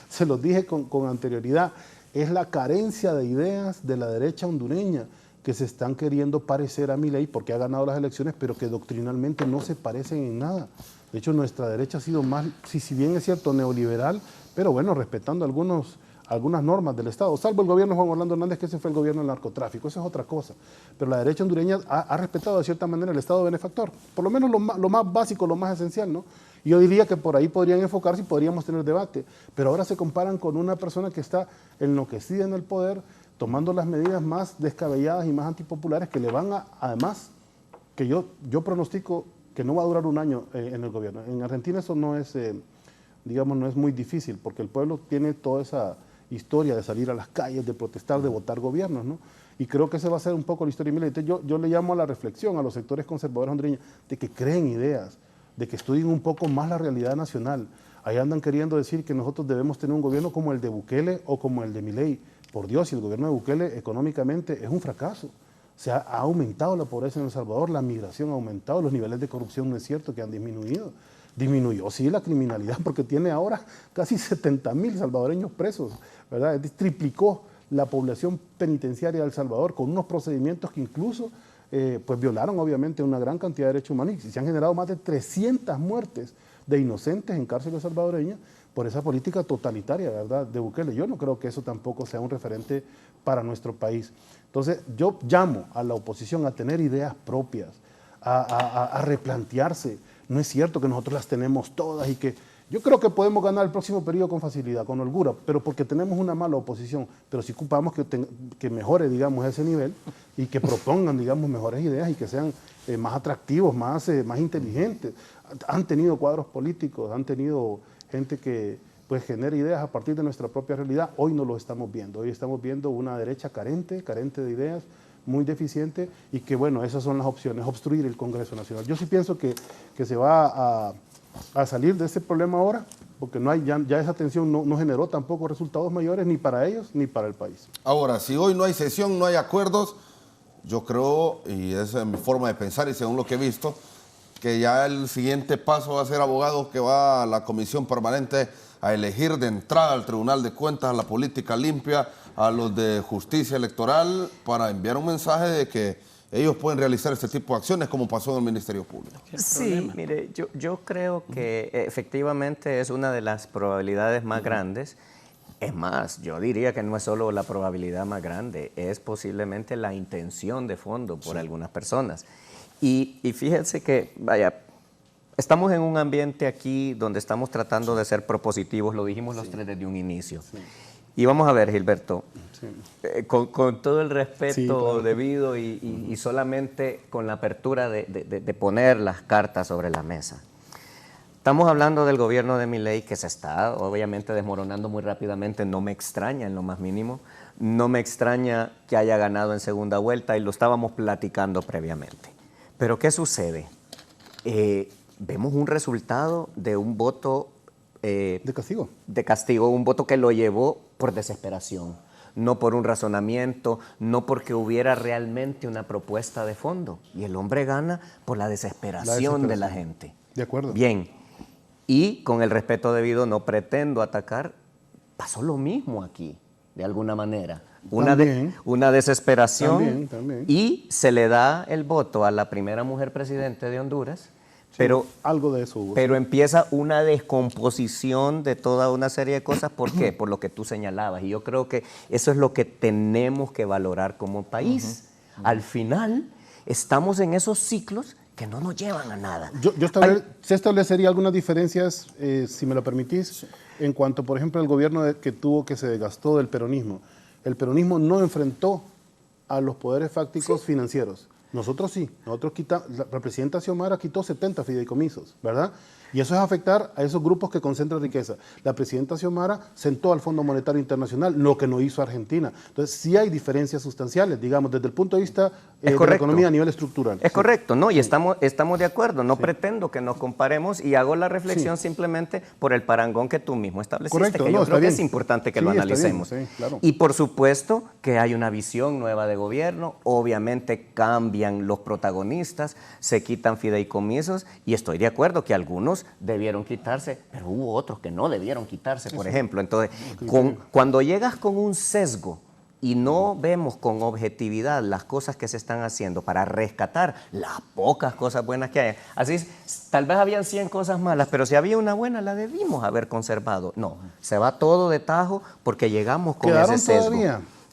se los dije con anterioridad, es la carencia de ideas de la derecha hondureña que se están queriendo parecer a Milei porque ha ganado las elecciones, pero que doctrinalmente no se parecen en nada. De hecho, nuestra derecha ha sido más, si bien es cierto, neoliberal, pero bueno, respetando algunas normas del Estado, salvo el gobierno de Juan Orlando Hernández, que ese fue el gobierno del narcotráfico, eso es otra cosa. Pero la derecha hondureña ha respetado de cierta manera el Estado benefactor, por lo menos lo más básico, lo más esencial, ¿no? Yo diría que por ahí podrían enfocarse y podríamos tener debate, pero ahora se comparan con una persona que está enloquecida en el poder, tomando las medidas más descabelladas y más antipopulares que le van además, que yo pronostico que no va a durar un año en el gobierno. En Argentina eso no es, digamos, no es muy difícil, porque el pueblo tiene toda esa historia de salir a las calles, de protestar, de votar gobiernos, ¿no? Y creo que esa va a ser un poco la historia de Milei. Entonces yo le llamo a la reflexión a los sectores conservadores hondureños de que creen ideas, de que estudien un poco más la realidad nacional. Ahí andan queriendo decir que nosotros debemos tener un gobierno como el de Bukele o como el de Milei. Por Dios, si el gobierno de Bukele económicamente es un fracaso. Se ha aumentado la pobreza en El Salvador, la migración ha aumentado, los niveles de corrupción no es cierto que han disminuido. Disminuyó, sí, la criminalidad, porque tiene ahora casi 70,000 salvadoreños presos, ¿verdad? Triplicó la población penitenciaria de El Salvador con unos procedimientos que incluso pues violaron obviamente una gran cantidad de derechos humanos y se han generado más de 300 muertes de inocentes en cárceles salvadoreñas por esa política totalitaria, ¿verdad?, de Bukele. Yo no creo que eso tampoco sea un referente para nuestro país. Entonces, yo llamo a la oposición a tener ideas propias, a replantearse. No es cierto que nosotros las tenemos todas y que yo creo que podemos ganar el próximo periodo con facilidad, con holgura, pero porque tenemos una mala oposición. Pero si ocupamos que mejore, digamos, ese nivel y que propongan, digamos, mejores ideas y que sean más atractivos, más inteligentes. Han tenido cuadros políticos, han tenido gente que pues genera ideas a partir de nuestra propia realidad. Hoy no lo estamos viendo. Hoy estamos viendo una derecha carente de ideas, muy deficiente, y que bueno, esas son las opciones, obstruir el Congreso Nacional. Yo sí pienso que se va a salir de ese problema ahora, porque no hay, ya esa tensión no generó tampoco resultados mayores ni para ellos ni para el país. Ahora, si hoy no hay sesión, no hay acuerdos, yo creo, y esa es mi forma de pensar y según lo que he visto, que ya el siguiente paso va a ser abogados que va a la comisión permanente a elegir de entrada al Tribunal de Cuentas, a la política limpia, a los de justicia electoral, para enviar un mensaje de que ellos pueden realizar este tipo de acciones como pasó en el Ministerio Público. Sí, mire, yo creo que efectivamente es una de las probabilidades más grandes. Es más, yo diría que no es solo la probabilidad más grande, es posiblemente la intención de fondo por algunas personas. Y fíjense que, vaya, estamos en un ambiente aquí donde estamos tratando de ser propositivos, lo dijimos los tres desde un inicio. Y vamos a ver, Gilberto, con todo el respeto debido y solamente con la apertura de poner las cartas sobre la mesa. Estamos hablando del gobierno de Milei que se está obviamente desmoronando muy rápidamente, no me extraña en lo más mínimo, no me extraña que haya ganado en segunda vuelta y lo estábamos platicando previamente. Pero ¿qué sucede? Vemos un resultado de un voto de castigo. De castigo, un voto que lo llevó por desesperación, no por un razonamiento, no porque hubiera realmente una propuesta de fondo. Y el hombre gana por la desesperación de la gente. De acuerdo. Bien, y con el respeto debido no pretendo atacar, pasó lo mismo aquí, de alguna manera. Una desesperación también. Y se le da el voto a la primera mujer presidente de Honduras. Sí, pero, algo de eso hubo. Pero empieza una descomposición de toda una serie de cosas. ¿Por qué? Por lo que tú señalabas. Y yo creo que eso es lo que tenemos que valorar como país. Al final, estamos en esos ciclos que no nos llevan a nada. Yo se establecería algunas diferencias, si me lo permitís, en cuanto, por ejemplo, al gobierno que se desgastó del peronismo. El peronismo no enfrentó a los poderes fácticos financieros. Nosotros sí, la presidenta Xiomara quitó 70 fideicomisos, ¿verdad? Y eso es afectar a esos grupos que concentran riqueza. La presidenta Xiomara sentó al Fondo Monetario Internacional, lo que no hizo Argentina. Entonces, sí hay diferencias sustanciales, digamos, desde el punto de vista de la economía a nivel estructural. Es correcto, ¿no? Y estamos de acuerdo. No pretendo que nos comparemos y hago la reflexión simplemente por el parangón que tú mismo estableciste, correcto, que yo creo que es importante que lo analicemos. Está bien, claro. Y por supuesto que hay una visión nueva de gobierno, obviamente cambian los protagonistas, se quitan fideicomisos y estoy de acuerdo que algunos debieron quitarse, pero hubo otros que no debieron quitarse, por ejemplo. Entonces, cuando llegas con un sesgo y no vemos con objetividad las cosas que se están haciendo para rescatar las pocas cosas buenas que hay, así es, tal vez habían 100 cosas malas, pero si había una buena la debimos haber conservado. No, se va todo de tajo porque llegamos con ese sesgo.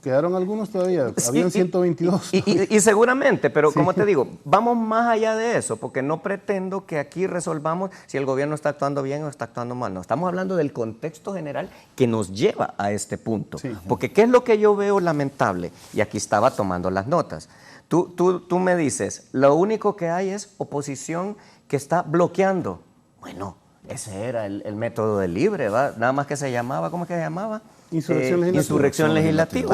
Quedaron algunos todavía, habían 122. Y seguramente, pero como te digo, vamos más allá de eso, porque no pretendo que aquí resolvamos si el gobierno está actuando bien o está actuando mal. No, estamos hablando del contexto general que nos lleva a este punto. Porque ¿qué es lo que yo veo lamentable? Y aquí estaba tomando las notas. Tú me dices, lo único que hay es oposición que está bloqueando. Bueno, ese era el método del libre, ¿va? Nada más que se llamaba, ¿cómo es que se llamaba? Insurrección legislativa. Insurrección legislativa.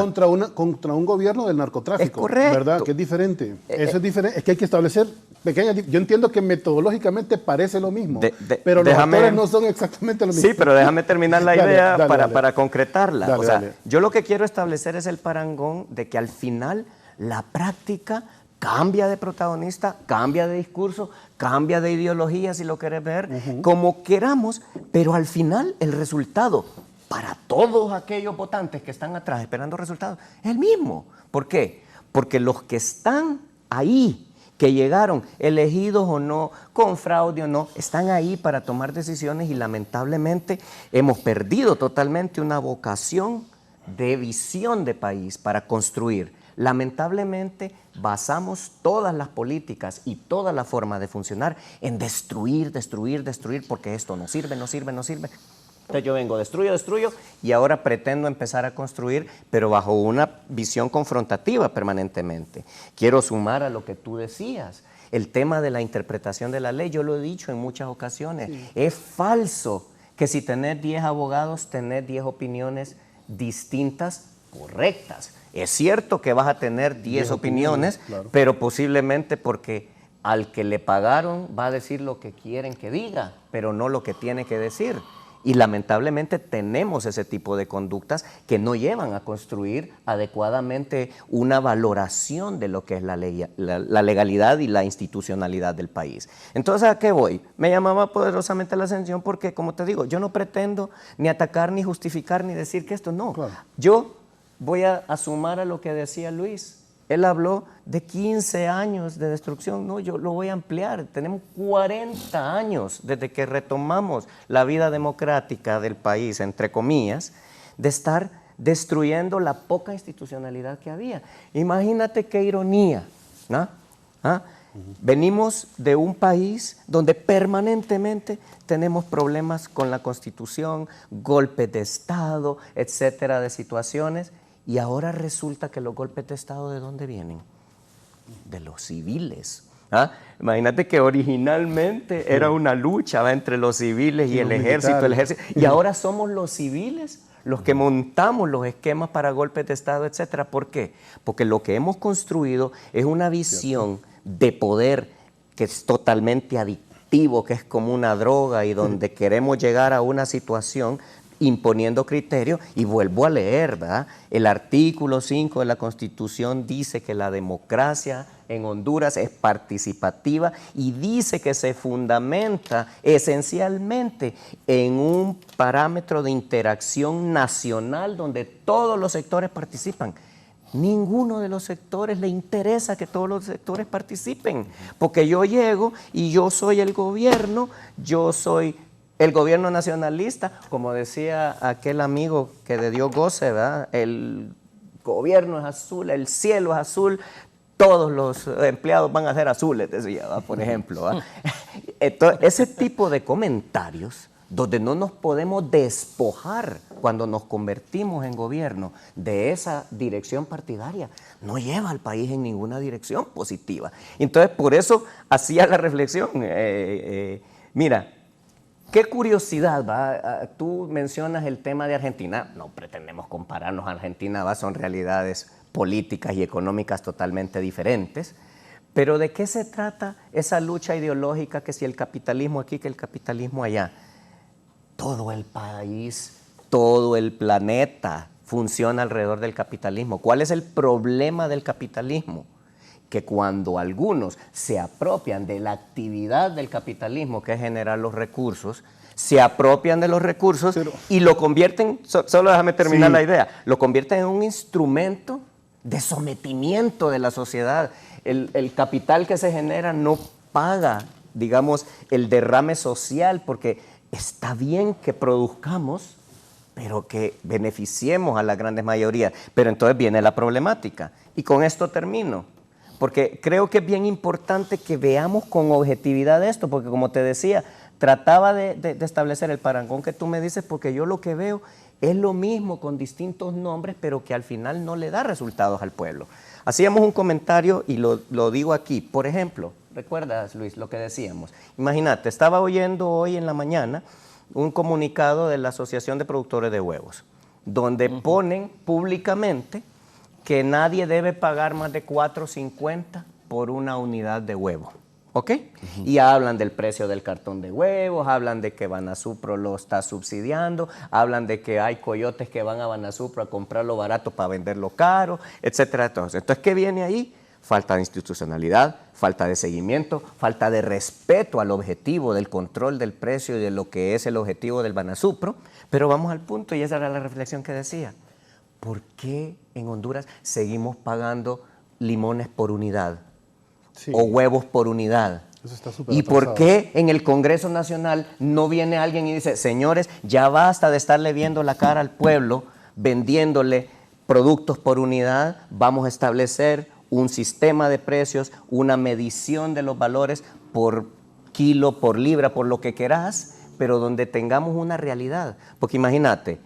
Contra un gobierno del narcotráfico. Es correcto. ¿Verdad? Que es diferente. Eso es diferente. Es que hay que establecer pequeñas... Yo entiendo que metodológicamente parece lo mismo, pero los actores no son exactamente lo mismo. Sí, pero déjame terminar la idea dale. para concretarla. Dale, o sea, dale. yo lo que quiero establecer es el parangón de que al final la práctica cambia de protagonista, cambia de discurso, cambia de ideología, si lo querés ver, como queramos, pero al final el resultado para todos aquellos votantes que están atrás esperando resultados es el mismo. ¿Por qué? Porque los que están ahí, que llegaron elegidos o no, con fraude o no, están ahí para tomar decisiones y lamentablemente hemos perdido totalmente una vocación de visión de país para construir. Lamentablemente basamos todas las políticas y toda la forma de funcionar en destruir, porque esto no sirve. Entonces yo vengo, destruyo y ahora pretendo empezar a construir, pero bajo una visión confrontativa permanentemente. Quiero sumar a lo que tú decías, el tema de la interpretación de la ley. Yo lo he dicho en muchas ocasiones, es falso que si tenés 10 abogados, tenés 10 opiniones distintas, correctas. Es cierto que vas a tener 10 opiniones, claro, pero posiblemente porque al que le pagaron va a decir lo que quieren que diga, pero no lo que tiene que decir. Y lamentablemente tenemos ese tipo de conductas que no llevan a construir adecuadamente una valoración de lo que es la legalidad y la institucionalidad del país. Entonces, ¿a qué voy? Me llamaba poderosamente la atención porque, como te digo, yo no pretendo ni atacar, ni justificar, ni decir que esto no. Claro. Yo voy a sumar a lo que decía Luis. Él habló de 15 años de destrucción. No, yo lo voy a ampliar. Tenemos 40 años desde que retomamos la vida democrática del país, entre comillas, de estar destruyendo la poca institucionalidad que había. Imagínate qué ironía, ¿no? Venimos de un país donde permanentemente tenemos problemas con la Constitución, golpes de Estado, etcétera, de situaciones. Y ahora resulta que los golpes de Estado, ¿de dónde vienen? De los civiles. Imagínate que originalmente era una lucha entre los civiles y el ejército. Y ahora somos los civiles los que montamos los esquemas para golpes de Estado, etcétera. ¿Por qué? Porque lo que hemos construido es una visión de poder que es totalmente adictivo, que es como una droga y donde queremos llegar a una situación imponiendo criterios, y vuelvo a leer, ¿verdad? El artículo 5 de la Constitución dice que la democracia en Honduras es participativa y dice que se fundamenta esencialmente en un parámetro de interacción nacional donde todos los sectores participan. Ninguno de los sectores le interesa que todos los sectores participen, porque yo llego y yo soy el gobierno, yo soy el gobierno nacionalista, como decía aquel amigo que de Dios goce, ¿verdad? El gobierno es azul, el cielo es azul, todos los empleados van a ser azules, decía, ¿verdad? Por ejemplo, ¿verdad? Entonces, ese tipo de comentarios, donde no nos podemos despojar cuando nos convertimos en gobierno de esa dirección partidaria, no lleva al país en ninguna dirección positiva. Entonces, por eso hacía la reflexión. Mira, qué curiosidad, ¿va? Tú mencionas el tema de Argentina. No pretendemos compararnos a Argentina, ¿va? Son realidades políticas y económicas totalmente diferentes. Pero ¿de qué se trata esa lucha ideológica, que si el capitalismo aquí, que el capitalismo allá? Todo el país, todo el planeta funciona alrededor del capitalismo. ¿Cuál es el problema del capitalismo? Que cuando algunos se apropian de la actividad del capitalismo, que es generar los recursos, se apropian de los recursos y lo convierten, solo déjame terminar la idea, lo convierten en un instrumento de sometimiento de la sociedad. El capital que se genera no paga, digamos, el derrame social, porque está bien que produzcamos, pero que beneficiemos a la grandes mayorías. Pero entonces viene la problemática. Y con esto termino. Porque creo que es bien importante que veamos con objetividad esto, porque como te decía, trataba de establecer el parangón que tú me dices, porque yo lo que veo es lo mismo con distintos nombres, pero que al final no le da resultados al pueblo. Hacíamos un comentario y lo digo aquí. Por ejemplo, ¿Recuerdas, Luis, lo que decíamos? Imagínate, estaba oyendo hoy en la mañana un comunicado de la Asociación de Productores de Huevos, donde ponen públicamente que nadie debe pagar más de $4.50 por una unidad de huevo. ¿Ok? Y hablan del precio del cartón de huevos, hablan de que Banasupro lo está subsidiando, hablan de que hay coyotes que van a Banasupro a comprarlo barato para venderlo caro, etcétera. Entonces, ¿qué viene ahí? Falta de institucionalidad, falta de seguimiento, falta de respeto al objetivo del control del precio y de lo que es el objetivo del Banasupro. Pero vamos al punto, y esa era la reflexión que decía. ¿Por qué en Honduras seguimos pagando limones por unidad? Sí. O huevos por unidad. Eso está súper ¿Y por atrasado. qué en el Congreso Nacional no viene alguien y dice, señores, ya basta de estarle viendo la cara al pueblo, vendiéndole productos por unidad, vamos a establecer un sistema de precios, una medición de los valores por kilo, por libra, por lo que querás, pero donde tengamos una realidad? Porque imagínate,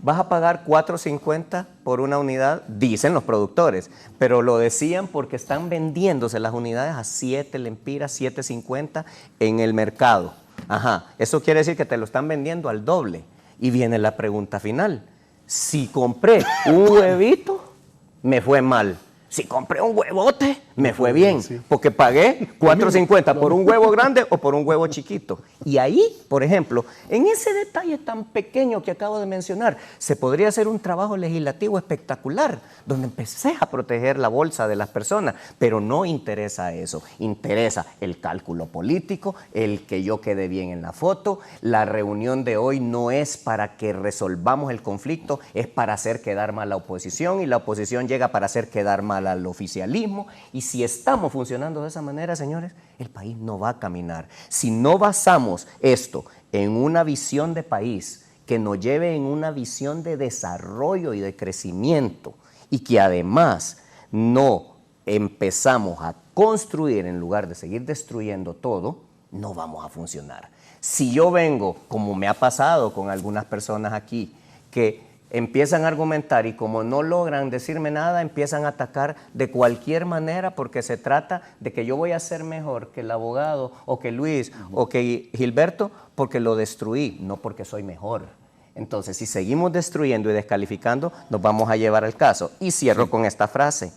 vas a pagar $4.50 por una unidad, dicen los productores, pero lo decían porque están vendiéndose las unidades a 7 lempiras, 7.50 en el mercado. Ajá, eso quiere decir que te lo están vendiendo al doble. Y viene la pregunta final. Si compré un huevito, me fue mal. Si compré un huevote, me fue bien, porque pagué $4.50 por un huevo grande o por un huevo chiquito. Y ahí, por ejemplo, en ese detalle tan pequeño que acabo de mencionar, se podría hacer un trabajo legislativo espectacular, donde empecé a proteger la bolsa de las personas, pero no interesa eso. Interesa el cálculo político, el que yo quede bien en la foto. La reunión de hoy no es para que resolvamos el conflicto, es para hacer quedar mal a la oposición, y la oposición llega para hacer quedar mal al oficialismo. Y si estamos funcionando de esa manera, señores, el país no va a caminar. Si no basamos esto en una visión de país que nos lleve en una visión de desarrollo y de crecimiento, y que además no empezamos a construir en lugar de seguir destruyendo todo, no vamos a funcionar. Si yo vengo, como me ha pasado con algunas personas aquí, que empiezan a argumentar y como no logran decirme nada, empiezan a atacar de cualquier manera, porque se trata de que yo voy a ser mejor que el abogado o que Luis o que Gilberto porque lo destruí, no porque soy mejor. Entonces, si seguimos destruyendo y descalificando, nos vamos a llevar al caso. Y cierro con esta frase.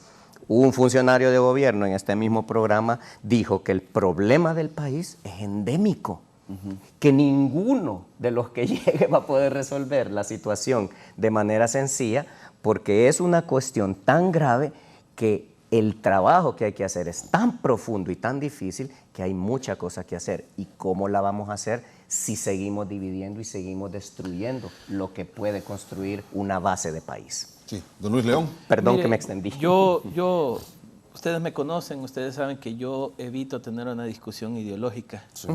Un funcionario de gobierno en este mismo programa dijo que el problema del país es endémico. Que ninguno de los que llegue va a poder resolver la situación de manera sencilla, porque es una cuestión tan grave que el trabajo que hay que hacer es tan profundo y tan difícil que hay mucha cosa que hacer. ¿Y cómo la vamos a hacer si seguimos dividiendo y seguimos destruyendo lo que puede construir una base de país? Sí, don Luis León. Perdón. Mire, que me extendí. Ustedes me conocen, ustedes saben que yo evito tener una discusión ideológica. Sí.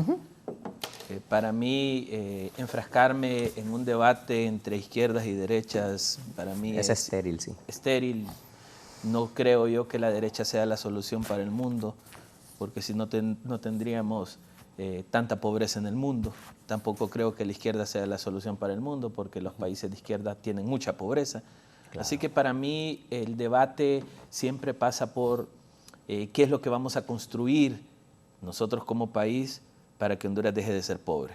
Para mí, enfrascarme en un debate entre izquierdas y derechas, para mí Es estéril, sí. estéril. No creo yo que la derecha sea la solución para el mundo, porque si no, no tendríamos tanta pobreza en el mundo. Tampoco creo que la izquierda sea la solución para el mundo, porque los países de izquierda tienen mucha pobreza. Claro. Así que para mí el debate siempre pasa por qué es lo que vamos a construir nosotros como país para que Honduras deje de ser pobre.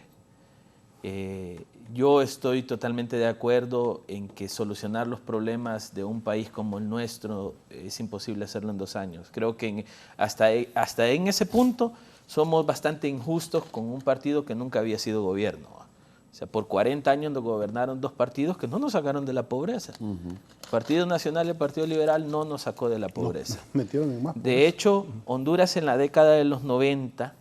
Yo estoy totalmente de acuerdo en que solucionar los problemas de un país como el nuestro es imposible hacerlo en 2 años. Creo que hasta en ese punto somos bastante injustos con un partido que nunca había sido gobierno. O sea, por 40 años nos gobernaron 2 partidos que no nos sacaron de la pobreza. El Partido Nacional y el Partido Liberal no nos sacó de la pobreza. Metieron en más. De hecho, Honduras en la década de los 90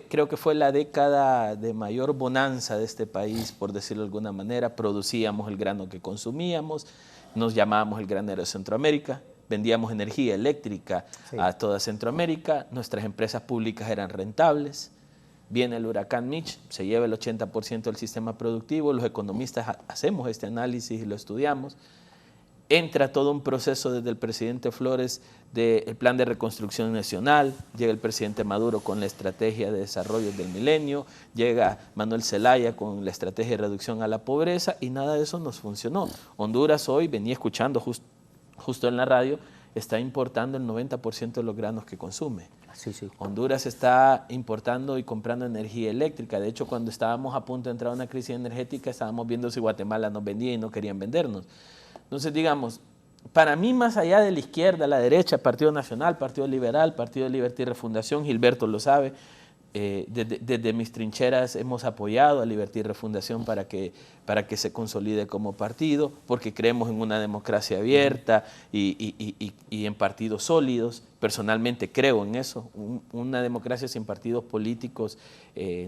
creo que fue la década de mayor bonanza de este país, por decirlo de alguna manera. Producíamos el grano que consumíamos, nos llamábamos el granero de Centroamérica, vendíamos energía eléctrica a toda Centroamérica, nuestras empresas públicas eran rentables. Viene el huracán Mitch, se lleva el 80% del sistema productivo, los economistas hacemos este análisis y lo estudiamos. Entra todo un proceso desde el presidente Flores del Plan de Reconstrucción Nacional, llega el presidente Maduro con la estrategia de desarrollo del milenio, llega Manuel Zelaya con la estrategia de reducción a la pobreza y nada de eso nos funcionó. Honduras hoy, venía escuchando justo en la radio, está importando el 90% de los granos que consume. Sí, sí. Honduras está importando y comprando energía eléctrica. De hecho, cuando estábamos a punto de entrar a una crisis energética, estábamos viendo si Guatemala nos vendía y no querían vendernos. Entonces, digamos, para mí, más allá de la izquierda, la derecha, Partido Nacional, Partido Liberal, Partido de Libertad y Refundación, Gilberto lo sabe, desde mis trincheras hemos apoyado a Libertad y Refundación para que se consolide como partido, porque creemos en una democracia abierta y en partidos sólidos. Personalmente creo en eso. Una democracia sin partidos políticos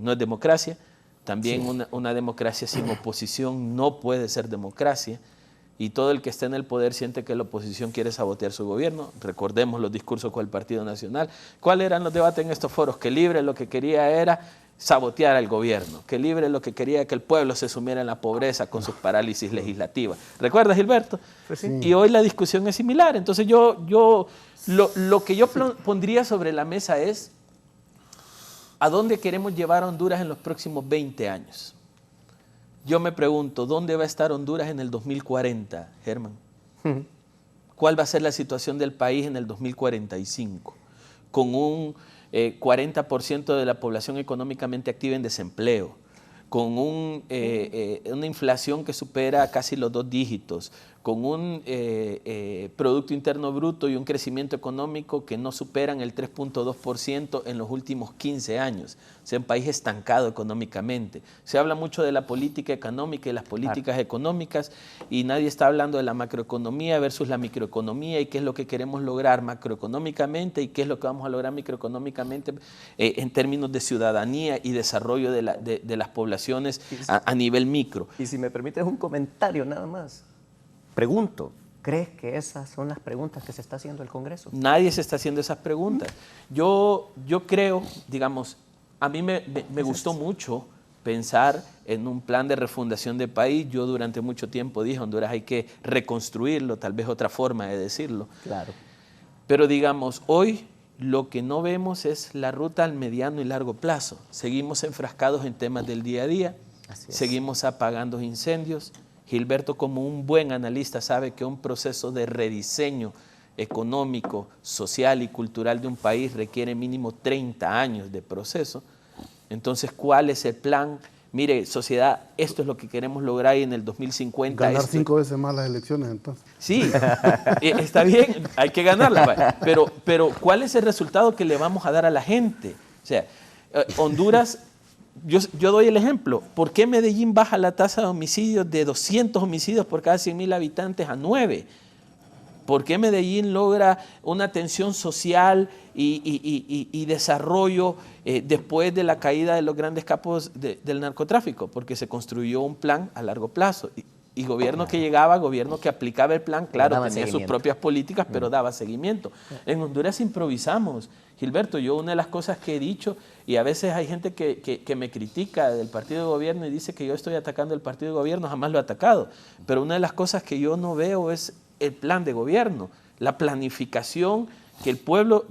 no es democracia. También una democracia sin oposición no puede ser democracia. Y todo el que esté en el poder siente que la oposición quiere sabotear su gobierno. Recordemos los discursos con el Partido Nacional. ¿Cuáles eran los debates en estos foros? Que Libre lo que quería era sabotear al gobierno. Que Libre lo que quería era que el pueblo se sumiera en la pobreza con sus parálisis legislativas. ¿Recuerdas, Gilberto? Pues sí. Y hoy la discusión es similar. Entonces lo que yo pondría sobre la mesa es ¿a dónde queremos llevar a Honduras en los próximos 20 años? Yo me pregunto, ¿dónde va a estar Honduras en el 2040, Germán? ¿Cuál va a ser la situación del país en el 2045? Con un 40% de la población económicamente activa en desempleo, con una inflación que supera casi los 2 dígitos, con un Producto Interno Bruto y un crecimiento económico que no superan el 3.2% en los últimos 15 años. O sea, un país estancado económicamente. Se habla mucho de la política económica y las políticas económicas y nadie está hablando de la macroeconomía versus la microeconomía y qué es lo que queremos lograr macroeconómicamente y qué es lo que vamos a lograr microeconómicamente en términos de ciudadanía y desarrollo de las poblaciones a nivel micro. Y si me permites un comentario nada más. Pregunto, ¿crees que esas son las preguntas que se está haciendo el Congreso? Nadie se está haciendo esas preguntas. Yo creo, digamos, a mí me gustó mucho pensar en un plan de refundación de país. Yo durante mucho tiempo dije, Honduras hay que reconstruirlo, tal vez otra forma de decirlo. Claro. Pero digamos, hoy lo que no vemos es la ruta al mediano y largo plazo. Seguimos enfrascados en temas del día a día, seguimos apagando incendios. Gilberto, como un buen analista, sabe que un proceso de rediseño económico, social y cultural de un país requiere mínimo 30 años de proceso. Entonces, ¿cuál es el plan? Mire, sociedad, esto es lo que queremos lograr y en el 2050... Ganar 5 veces más las elecciones, entonces. Sí, está bien, hay que ganarlas, pero ¿cuál es el resultado que le vamos a dar a la gente? O sea, Honduras... Yo doy el ejemplo. ¿Por qué Medellín baja la tasa de homicidios de 200 homicidios por cada 100.000 habitantes a 9? ¿Por qué Medellín logra una atención social y desarrollo después de la caída de los grandes capos del narcotráfico? Porque se construyó un plan a largo plazo. Y gobierno que llegaba, gobierno que aplicaba el plan, claro, tenía sus propias políticas, pero daba seguimiento. En Honduras improvisamos. Gilberto, yo una de las cosas que he dicho, y a veces hay gente que me critica del partido de gobierno y dice que yo estoy atacando el partido de gobierno, jamás lo he atacado. Pero una de las cosas que yo no veo es el plan de gobierno, la planificación que el pueblo,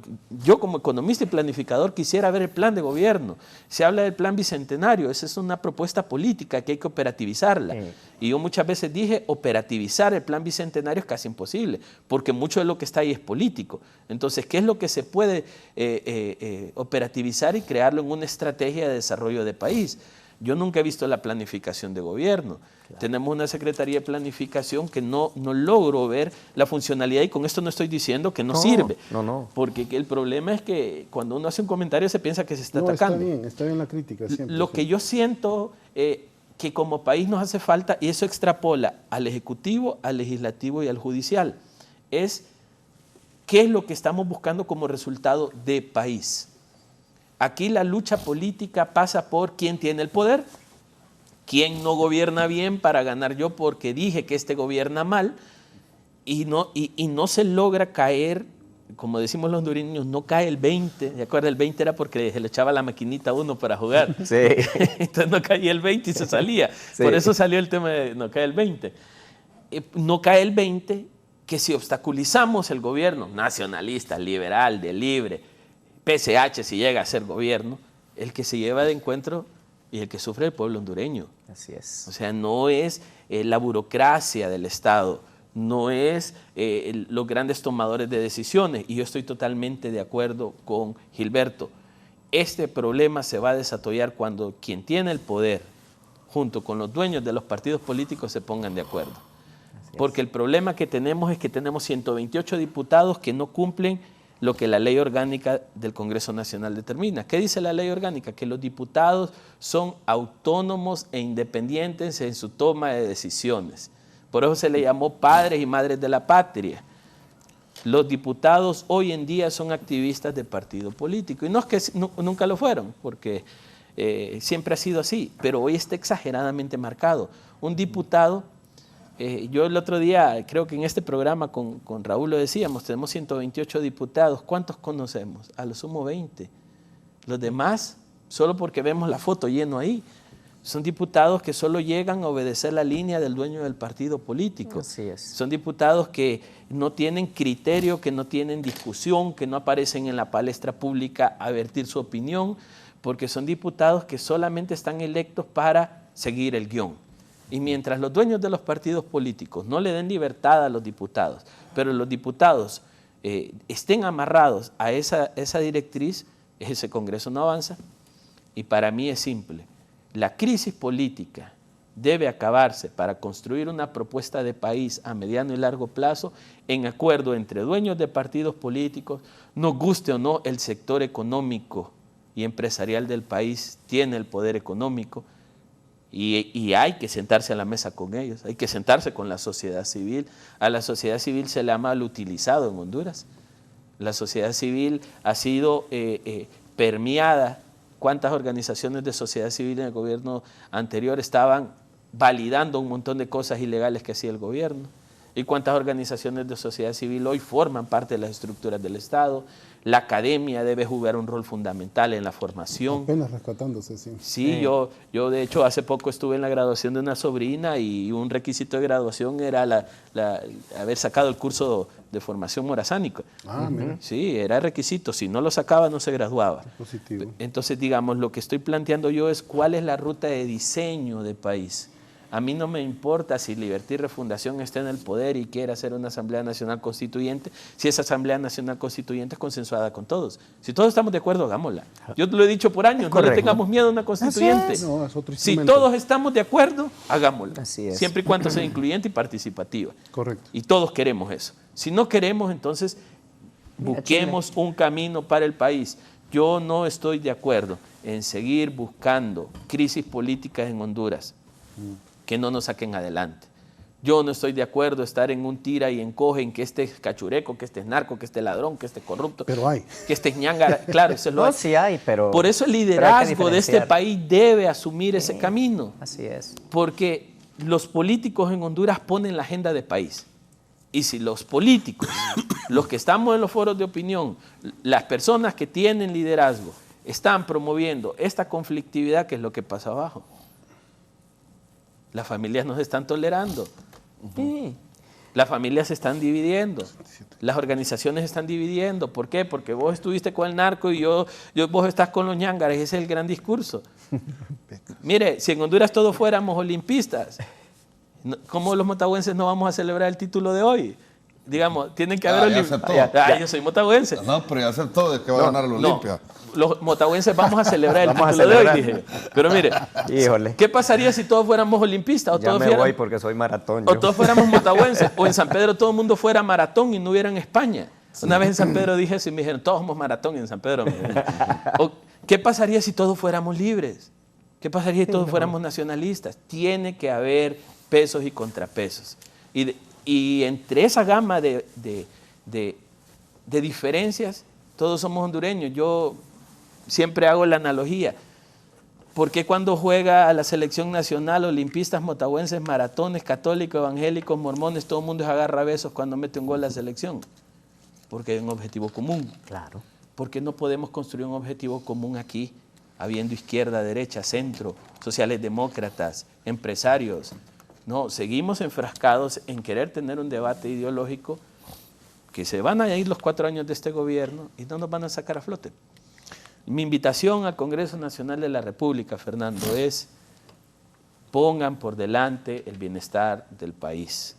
yo como economista y planificador quisiera ver el plan de gobierno. Se habla del plan bicentenario, esa es una propuesta política que hay que operativizarla. Y yo muchas veces dije, operativizar el plan bicentenario es casi imposible, porque mucho de lo que está ahí es político. Entonces, ¿qué es lo que se puede operativizar y crearlo en una estrategia de desarrollo de país? Yo nunca he visto la planificación de gobierno. Claro. Tenemos una Secretaría de Planificación que no logro ver la funcionalidad y con esto no estoy diciendo que no sirve. No. Porque el problema es que cuando uno hace un comentario se piensa que se está atacando. Está bien la crítica siempre. Lo que yo siento que como país nos hace falta, y eso extrapola al Ejecutivo, al Legislativo y al Judicial, es qué es lo que estamos buscando como resultado de país. Aquí la lucha política pasa por quién tiene el poder, quién no gobierna bien para ganar yo porque dije que este gobierna mal y no se logra caer, como decimos los hondureños, no cae el 20. ¿De acuerdo? El 20 era porque se le echaba la maquinita a uno para jugar. Sí. Entonces no caía el 20 y se salía. Sí. Por eso salió el tema de no cae el 20. No cae el 20 que si obstaculizamos el gobierno nacionalista, liberal, de libre, PSH si llega a ser gobierno, el que se lleva de encuentro y el que sufre el pueblo hondureño. Así es. O sea, no es la burocracia del Estado, no es los grandes tomadores de decisiones. Y yo estoy totalmente de acuerdo con Gilberto. Este problema se va a desatollar cuando quien tiene el poder, junto con los dueños de los partidos políticos, se pongan de acuerdo. Porque el problema que tenemos es que tenemos 128 diputados que no cumplen lo que la ley orgánica del Congreso Nacional determina. ¿Qué dice la ley orgánica? Que los diputados son autónomos e independientes en su toma de decisiones. Por eso se le llamó padres y madres de la patria. Los diputados hoy en día son activistas de partido político. Y no es que nunca lo fueron, porque siempre ha sido así, pero hoy está exageradamente marcado. Un diputado, yo el otro día, creo que en este programa con Raúl lo decíamos, tenemos 128 diputados. ¿Cuántos conocemos? A lo sumo 20. Los demás, solo porque vemos la foto lleno ahí, son diputados que solo llegan a obedecer la línea del dueño del partido político. Así es. Son diputados que no tienen criterio, que no tienen discusión, que no aparecen en la palestra pública a vertir su opinión, porque son diputados que solamente están electos para seguir el guión. Y mientras los dueños de los partidos políticos no le den libertad a los diputados, pero los diputados estén amarrados a esa directriz, ese Congreso no avanza. Y para mí es simple. La crisis política debe acabarse para construir una propuesta de país a mediano y largo plazo en acuerdo entre dueños de partidos políticos, nos guste o no el sector económico y empresarial del país tiene el poder económico y hay que sentarse a la mesa con ellos, hay que sentarse con la sociedad civil. A la sociedad civil se le ha mal utilizado en Honduras. La sociedad civil ha sido permeada. ¿Cuántas organizaciones de sociedad civil en el gobierno anterior estaban validando un montón de cosas ilegales que hacía el gobierno? ¿Y cuántas organizaciones de sociedad civil hoy forman parte de las estructuras del Estado? La academia debe jugar un rol fundamental en la formación. Apenas rescatándose, sí. Sí, yo de hecho hace poco estuve en la graduación de una sobrina y un requisito de graduación era haber sacado el curso de formación morazánica. Ah, mira. Sí, era requisito. Si no lo sacaba no se graduaba. Positivo. Entonces, digamos, lo que estoy planteando yo es cuál es la ruta de diseño de país. A mí no me importa si Libertad y Refundación está en el poder y quiere hacer una Asamblea Nacional Constituyente, si esa Asamblea Nacional Constituyente es consensuada con todos. Si todos estamos de acuerdo, hagámosla. Yo lo he dicho por años, no le tengamos miedo a una constituyente. No, es otro Si instrumento. todos estamos de acuerdo, hagámosla. Así es. Siempre y cuando sea incluyente y participativa. Correcto. Y todos queremos eso. Si no queremos, entonces busquemos un camino para el país. Yo no estoy de acuerdo en seguir buscando crisis políticas en Honduras que no nos saquen adelante. Yo no estoy de acuerdo estar en un tira y encoge en que este es cachureco, que este es narco, que este es ladrón, que este es corrupto, Pero hay. que este es ñanga. Claro, eso es lo No, hay. sí hay, pero... Por eso el pero hay que liderazgo de este diferenciar. país debe asumir ese camino. Así es. Porque los políticos en Honduras ponen la agenda de país. Y si los políticos, los que estamos en los foros de opinión, las personas que tienen liderazgo, están promoviendo esta conflictividad, ¿qué es lo que pasa abajo? Las familias no se están tolerando. Las familias se están dividiendo. Las organizaciones se están dividiendo. ¿Por qué? Porque vos estuviste con el narco y vos estás con los ñángares. Ese es el gran discurso. Mire, si en Honduras todos fuéramos olimpistas, ¿cómo los motagüenses no vamos a celebrar el título de hoy? Digamos, tienen que haber ya aceptó. yo soy motagüense. No, pero ya aceptó de que va a ganar la Olimpia. Los motagüenses vamos a celebrar el Vamos a título de celebrar. hoy, dije. Pero mire, Híjole. ¿qué pasaría si todos fuéramos olimpistas? O Ya todos me fuéramos- voy porque soy maratón. o yo. todos fuéramos motagüenses, o en San Pedro todo el mundo fuera maratón y no hubiera en España. Una vez en San Pedro dije eso y me dijeron, todos somos maratón y en San Pedro. O, ¿qué pasaría si todos fuéramos libres? ¿Qué pasaría si todos fuéramos nacionalistas? Tiene que haber pesos y contrapesos. Y entre esa gama de diferencias, todos somos hondureños. Yo siempre hago la analogía. ¿Por qué cuando juega a la selección nacional, olimpistas, motagüenses, maratones, católicos, evangélicos, mormones, todo el mundo se agarra a besos cuando mete un gol a la selección? Porque hay un objetivo común. Claro. ¿Por qué no podemos construir un objetivo común aquí, habiendo izquierda, derecha, centro, sociales demócratas, empresarios? No, seguimos enfrascados en querer tener un debate ideológico que se van a ir los 4 años de este gobierno y no nos van a sacar a flote. Mi invitación al Congreso Nacional de la República, Fernando, es pongan por delante el bienestar del país.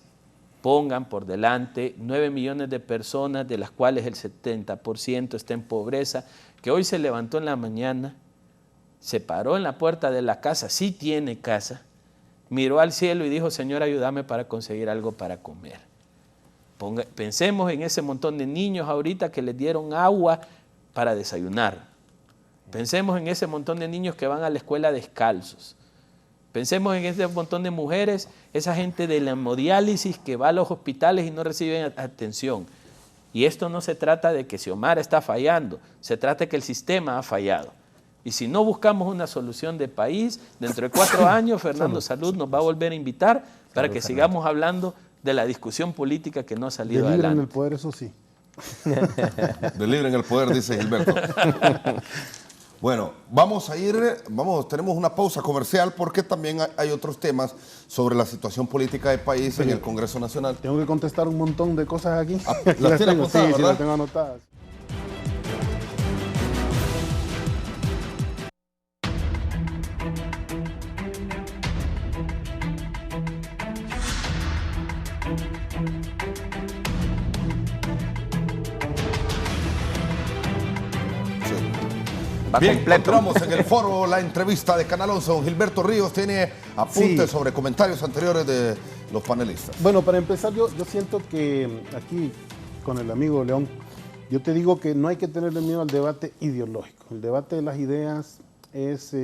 pongan por delante 9 millones de personas, de las cuales el 70% está en pobreza, que hoy se levantó en la mañana, se paró en la puerta de la casa, sí tiene casa, miró al cielo y dijo, Señor, ayúdame para conseguir algo para comer. Pensemos en ese montón de niños ahorita que les dieron agua para desayunar. Pensemos en ese montón de niños que van a la escuela descalzos. Pensemos en ese montón de mujeres, esa gente de la hemodiálisis que va a los hospitales y no reciben atención. Y esto no se trata de que Xiomara está fallando, se trata de que el sistema ha fallado. Y si no buscamos una solución de país, dentro de 4 años Fernando Salud nos va a volver a invitar para que sigamos hablando de la discusión política que no ha salido adelante. Delibren el poder, eso sí. Delibren el poder, dice Gilberto. Bueno, tenemos una pausa comercial porque también hay otros temas sobre la situación política del país en el Congreso Nacional. Tengo que contestar un montón de cosas aquí. ¿Las tiene apuntadas, sí, verdad? las tengo anotadas. Bien, encontramos en el foro la entrevista de Canal 11. Don Gilberto Ríos tiene apuntes sobre comentarios anteriores de los panelistas. Bueno, para empezar, yo siento que aquí, con el amigo León, yo te digo que no hay que tenerle miedo al debate ideológico. El debate de las ideas es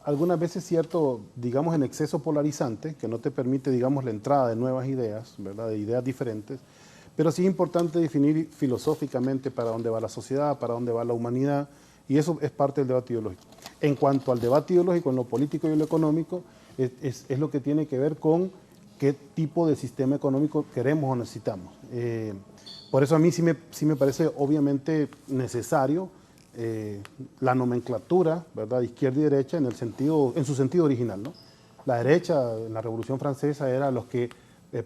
algunas veces cierto, digamos, en exceso polarizante, que no te permite, digamos, la entrada de nuevas ideas, ¿verdad?, de ideas diferentes. Pero sí es importante definir filosóficamente para dónde va la sociedad, para dónde va la humanidad. Y eso es parte del debate ideológico. En cuanto al debate ideológico en lo político y en lo económico, es lo que tiene que ver con qué tipo de sistema económico queremos o necesitamos. Por eso a mí sí me parece obviamente necesario la nomenclatura, ¿verdad?, de izquierda y derecha en su sentido original, ¿no? La derecha en la Revolución Francesa era los que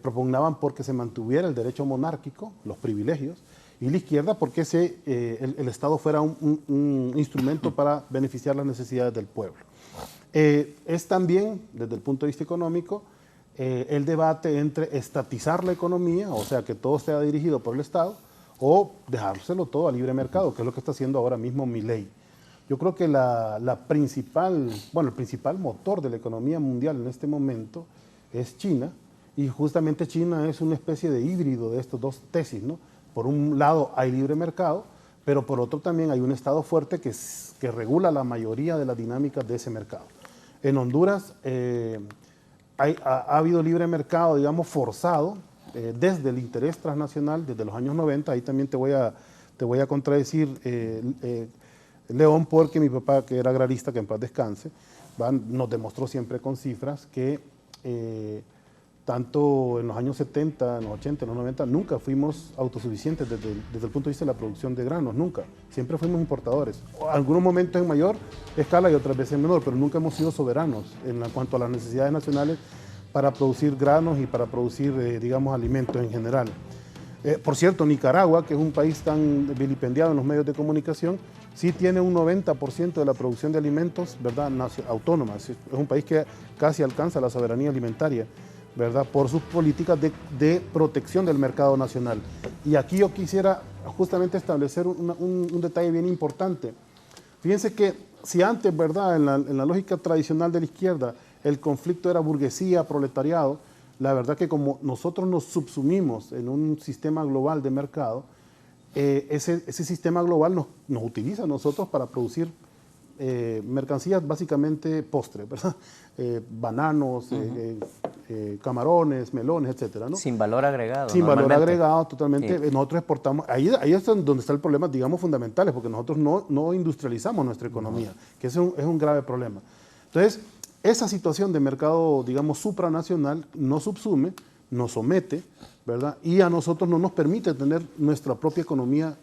propugnaban porque se mantuviera el derecho monárquico, los privilegios, y la izquierda porque el Estado fuera un instrumento para beneficiar las necesidades del pueblo. Es también, desde el punto de vista económico, el debate entre estatizar la economía, o sea, que todo sea dirigido por el Estado, o dejárselo todo a libre mercado, que es lo que está haciendo ahora mismo Milei. Yo creo que el principal motor de la economía mundial en este momento es China, y justamente China es una especie de híbrido de estas dos tesis, ¿no? Por un lado hay libre mercado, pero por otro también hay un Estado fuerte que regula la mayoría de las dinámicas de ese mercado. En Honduras ha habido libre mercado, digamos, forzado desde el interés transnacional, desde los años 90. Ahí también te voy a contradecir, León, porque mi papá, que era agrarista, que en paz descanse, nos demostró siempre con cifras que tanto en los años 70, en los 80, en los 90, nunca fuimos autosuficientes desde el punto de vista de la producción de granos, nunca. Siempre fuimos importadores. Algunos momentos en mayor escala y otras veces en menor, pero nunca hemos sido soberanos en cuanto a las necesidades nacionales para producir granos y para producir, digamos, alimentos en general. Por cierto, Nicaragua, que es un país tan vilipendiado en los medios de comunicación, sí tiene un 90% de la producción de alimentos, ¿verdad?, autónoma. Es un país que casi alcanza la soberanía alimentaria, ¿verdad?, por sus políticas de protección del mercado nacional. Y aquí yo quisiera justamente establecer un detalle bien importante. Fíjense que si antes, ¿verdad?, en la lógica tradicional de la izquierda, el conflicto era burguesía, proletariado, la verdad que como nosotros nos subsumimos en un sistema global de mercado, ese sistema global nos utiliza a nosotros para producir mercancías básicamente postres, ¿verdad? Bananos, camarones, melones, etcétera, ¿no? Sin valor agregado. Sin valor agregado, totalmente. Sí. Nosotros exportamos, ahí es donde está el problema, digamos, fundamentales, porque nosotros no industrializamos nuestra economía, que es un grave problema. Entonces, esa situación de mercado, digamos, supranacional nos subsume, nos somete, ¿verdad? Y a nosotros no nos permite tener nuestra propia economía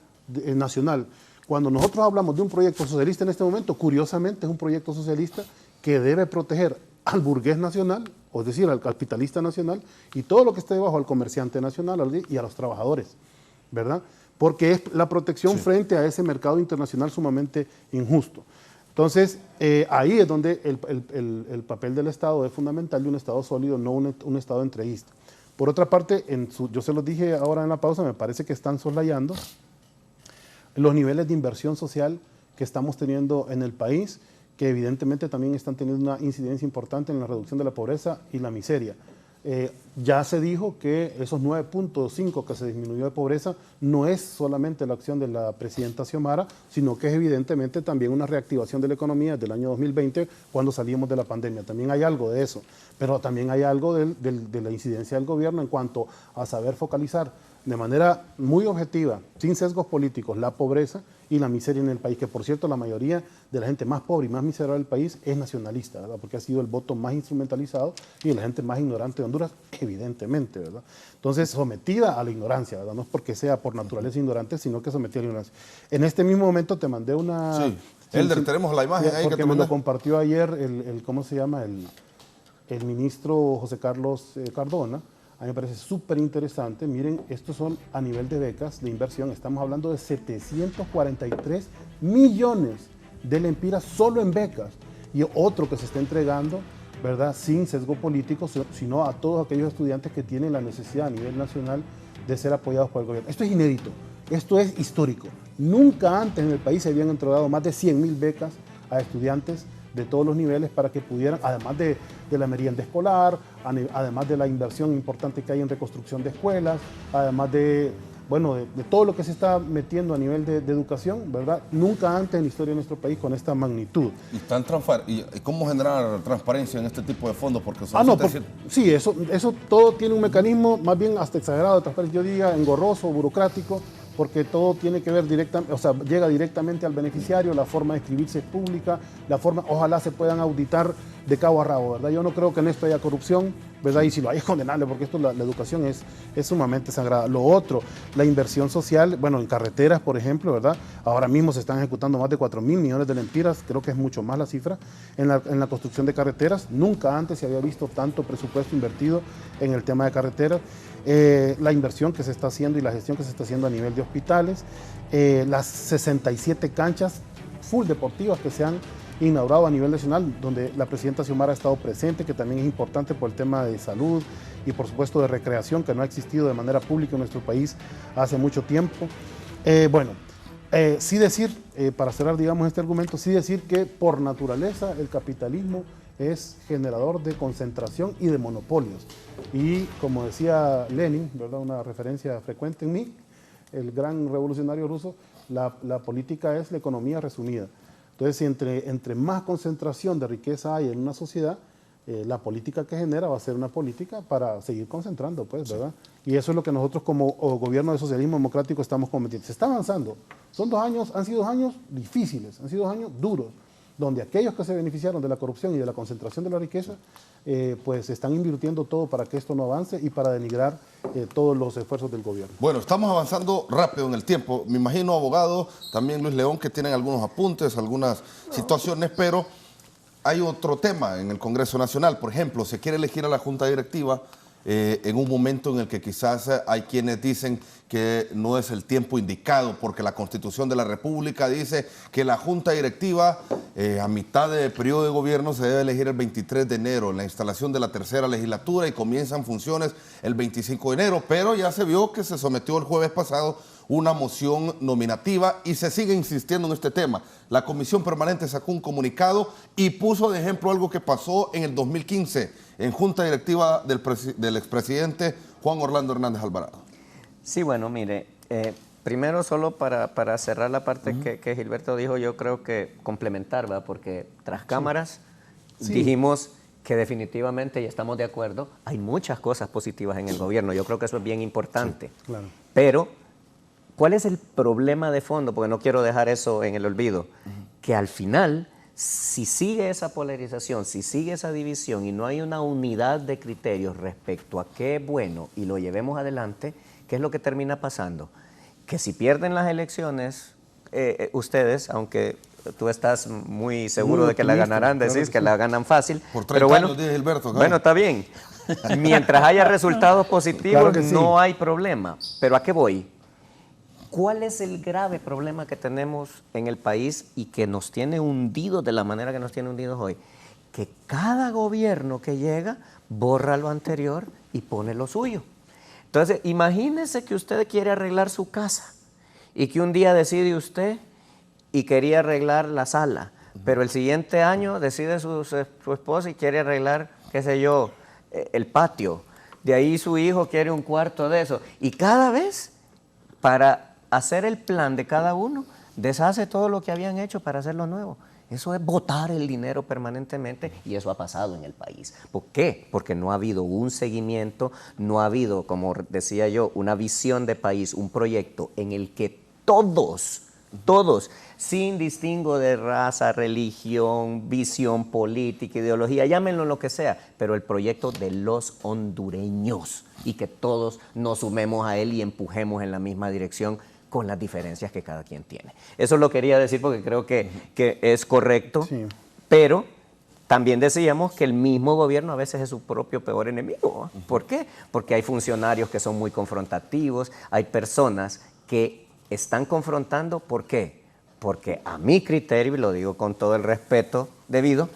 nacional. Cuando nosotros hablamos de un proyecto socialista en este momento, curiosamente es un proyecto socialista que debe proteger al burgués nacional, o es decir, al capitalista nacional, y todo lo que esté debajo, al comerciante nacional y a los trabajadores, ¿verdad? Porque es la protección frente a ese mercado internacional sumamente injusto. Entonces, ahí es donde el papel del Estado es fundamental, de un Estado sólido, no un Estado entreguista. Por otra parte, yo se los dije ahora en la pausa, me parece que están soslayando los niveles de inversión social que estamos teniendo en el país, que evidentemente también están teniendo una incidencia importante en la reducción de la pobreza y la miseria. Ya se dijo que esos 9.5 que se disminuyó de pobreza no es solamente la acción de la presidenta Xiomara, sino que es evidentemente también una reactivación de la economía desde el año 2020, cuando salimos de la pandemia. También hay algo de eso, pero también hay algo de la incidencia del gobierno en cuanto a saber focalizar de manera muy objetiva, sin sesgos políticos, la pobreza y la miseria en el país, que por cierto la mayoría de la gente más pobre y más miserable del país es nacionalista, ¿verdad? Porque ha sido el voto más instrumentalizado y la gente más ignorante de Honduras, evidentemente, ¿verdad? Entonces, sometida a la ignorancia, ¿verdad? No es porque sea por naturaleza ignorante, sino que sometida a la ignorancia. En este mismo momento te mandé una... Sí, Elder, tenemos la imagen ahí porque que te me lo mandé. compartió ayer ¿cómo se llama? El ministro José Carlos Cardona. A mí me parece súper interesante. Miren, estos son a nivel de becas de inversión. Estamos hablando de 743 millones de lempiras solo en becas. Y otro que se está entregando, ¿verdad? Sin sesgo político, sino a todos aquellos estudiantes que tienen la necesidad a nivel nacional de ser apoyados por el gobierno. Esto es inédito, esto es histórico. Nunca antes en el país se habían entregado más de 100.000 becas a estudiantes de todos los niveles para que pudieran, además de la merienda escolar, además de la inversión importante que hay en reconstrucción de escuelas, además de todo lo que se está metiendo a nivel de educación, ¿verdad? Nunca antes en la historia de nuestro país con esta magnitud. ¿Y cómo generar transparencia en este tipo de fondos? Porque son sí, eso todo tiene un mecanismo más bien hasta exagerado de transparencia, yo diría engorroso, burocrático, porque todo tiene que ver directamente, o sea, llega directamente al beneficiario, la forma de escribirse es pública, ojalá se puedan auditar de cabo a rabo, ¿verdad? Yo no creo que en esto haya corrupción, ¿verdad? Y si lo hay es condenable, porque esto, la educación es sumamente sagrada. Lo otro, la inversión social, bueno, en carreteras, por ejemplo, ¿verdad? Ahora mismo se están ejecutando más de 4.000 millones de lempiras, creo que es mucho más la cifra, en la construcción de carreteras. Nunca antes se había visto tanto presupuesto invertido en el tema de carreteras. La inversión que se está haciendo y la gestión que se está haciendo a nivel de hospitales, las 67 canchas full deportivas que se han inaugurado a nivel nacional, donde la presidenta Xiomara ha estado presente, que también es importante por el tema de salud y por supuesto de recreación, que no ha existido de manera pública en nuestro país hace mucho tiempo. Sí decir, para cerrar digamos este argumento, sí decir que por naturaleza el capitalismo es generador de concentración y de monopolios. Y como decía Lenin, ¿verdad? Una referencia frecuente en mí, el gran revolucionario ruso, la política es la economía resumida. Entonces, si entre más concentración de riqueza hay en una sociedad, la política que genera va a ser una política para seguir concentrando, pues, ¿verdad? Y eso es lo que nosotros como gobierno de socialismo democrático estamos cometiendo. Se está avanzando. Han sido 2 años difíciles, han sido 2 años duros, donde aquellos que se beneficiaron de la corrupción y de la concentración de la riqueza, pues están invirtiendo todo para que esto no avance y para denigrar todos los esfuerzos del gobierno. Bueno, estamos avanzando rápido en el tiempo. Me imagino, abogado, también Luis León, que tienen algunos apuntes, algunas situaciones, pero hay otro tema en el Congreso Nacional. Por ejemplo, se quiere elegir a la Junta Directiva en un momento en el que quizás hay quienes dicen que no es el tiempo indicado porque la Constitución de la República dice que la Junta Directiva a mitad de periodo de gobierno se debe elegir el 23 de enero en la instalación de la tercera legislatura y comienzan funciones el 25 de enero, pero ya se vio que se sometió el jueves pasado una moción nominativa y se sigue insistiendo en este tema. La Comisión Permanente sacó un comunicado y puso de ejemplo algo que pasó en el 2015 en Junta Directiva del expresidente Juan Orlando Hernández Alvarado. Sí, bueno, mire, primero solo para cerrar la parte que Gilberto dijo, yo creo que complementar, ¿verdad? Porque tras cámaras dijimos que definitivamente, y estamos de acuerdo, hay muchas cosas positivas en el gobierno. Yo creo que eso es bien importante. Sí, claro. Pero, ¿cuál es el problema de fondo? Porque no quiero dejar eso en el olvido. Que al final, si sigue esa polarización, si sigue esa división y no hay una unidad de criterios respecto a qué es bueno y lo llevemos adelante, ¿qué es lo que termina pasando? Que si pierden las elecciones, ustedes, aunque tú estás muy seguro de que la ganarán, decís claro que la ganan fácil. Por 30 pero bueno, años, dice Gilberto. Claro. Bueno, está bien. Mientras haya resultados positivos, claro que sí, no hay problema. Pero ¿a qué voy? ¿Cuál es el grave problema que tenemos en el país y que nos tiene hundidos de la manera que nos tiene hundidos hoy? Que cada gobierno que llega borra lo anterior y pone lo suyo. Entonces, imagínese que usted quiere arreglar su casa y que un día decide usted y quería arreglar la sala, pero el siguiente año decide su esposa y quiere arreglar, qué sé yo, el patio. De ahí su hijo quiere un cuarto de eso. Y cada vez, para hacer el plan de cada uno, deshace todo lo que habían hecho para hacerlo nuevo. Eso es botar el dinero permanentemente y eso ha pasado en el país. ¿Por qué? Porque no ha habido un seguimiento, no ha habido, como decía yo, una visión de país, un proyecto en el que todos, sin distingo de raza, religión, visión política, ideología, llámenlo lo que sea, pero el proyecto de los hondureños y que todos nos sumemos a él y empujemos en la misma dirección con las diferencias que cada quien tiene. Eso lo quería decir porque creo que es correcto, sí. Pero también decíamos que el mismo gobierno a veces es su propio peor enemigo. ¿Por qué? Porque hay funcionarios que son muy confrontativos, hay personas que están confrontando. ¿Por qué? Porque a mi criterio, y lo digo con todo el respeto debido,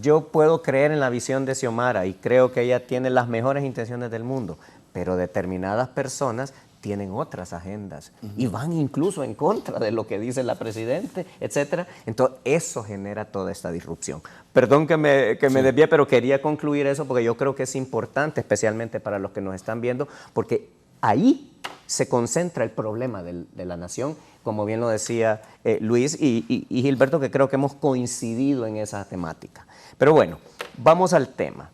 yo puedo creer en la visión de Xiomara y creo que ella tiene las mejores intenciones del mundo, pero determinadas personas tienen otras agendas y van incluso en contra de lo que dice la presidenta, etcétera. Entonces, eso genera toda esta disrupción. Perdón que me desvíe, pero quería concluir eso porque yo creo que es importante, especialmente para los que nos están viendo, porque ahí se concentra el problema de la nación, como bien lo decía Luis y Gilberto, que creo que hemos coincidido en esa temática. Pero bueno, vamos al tema.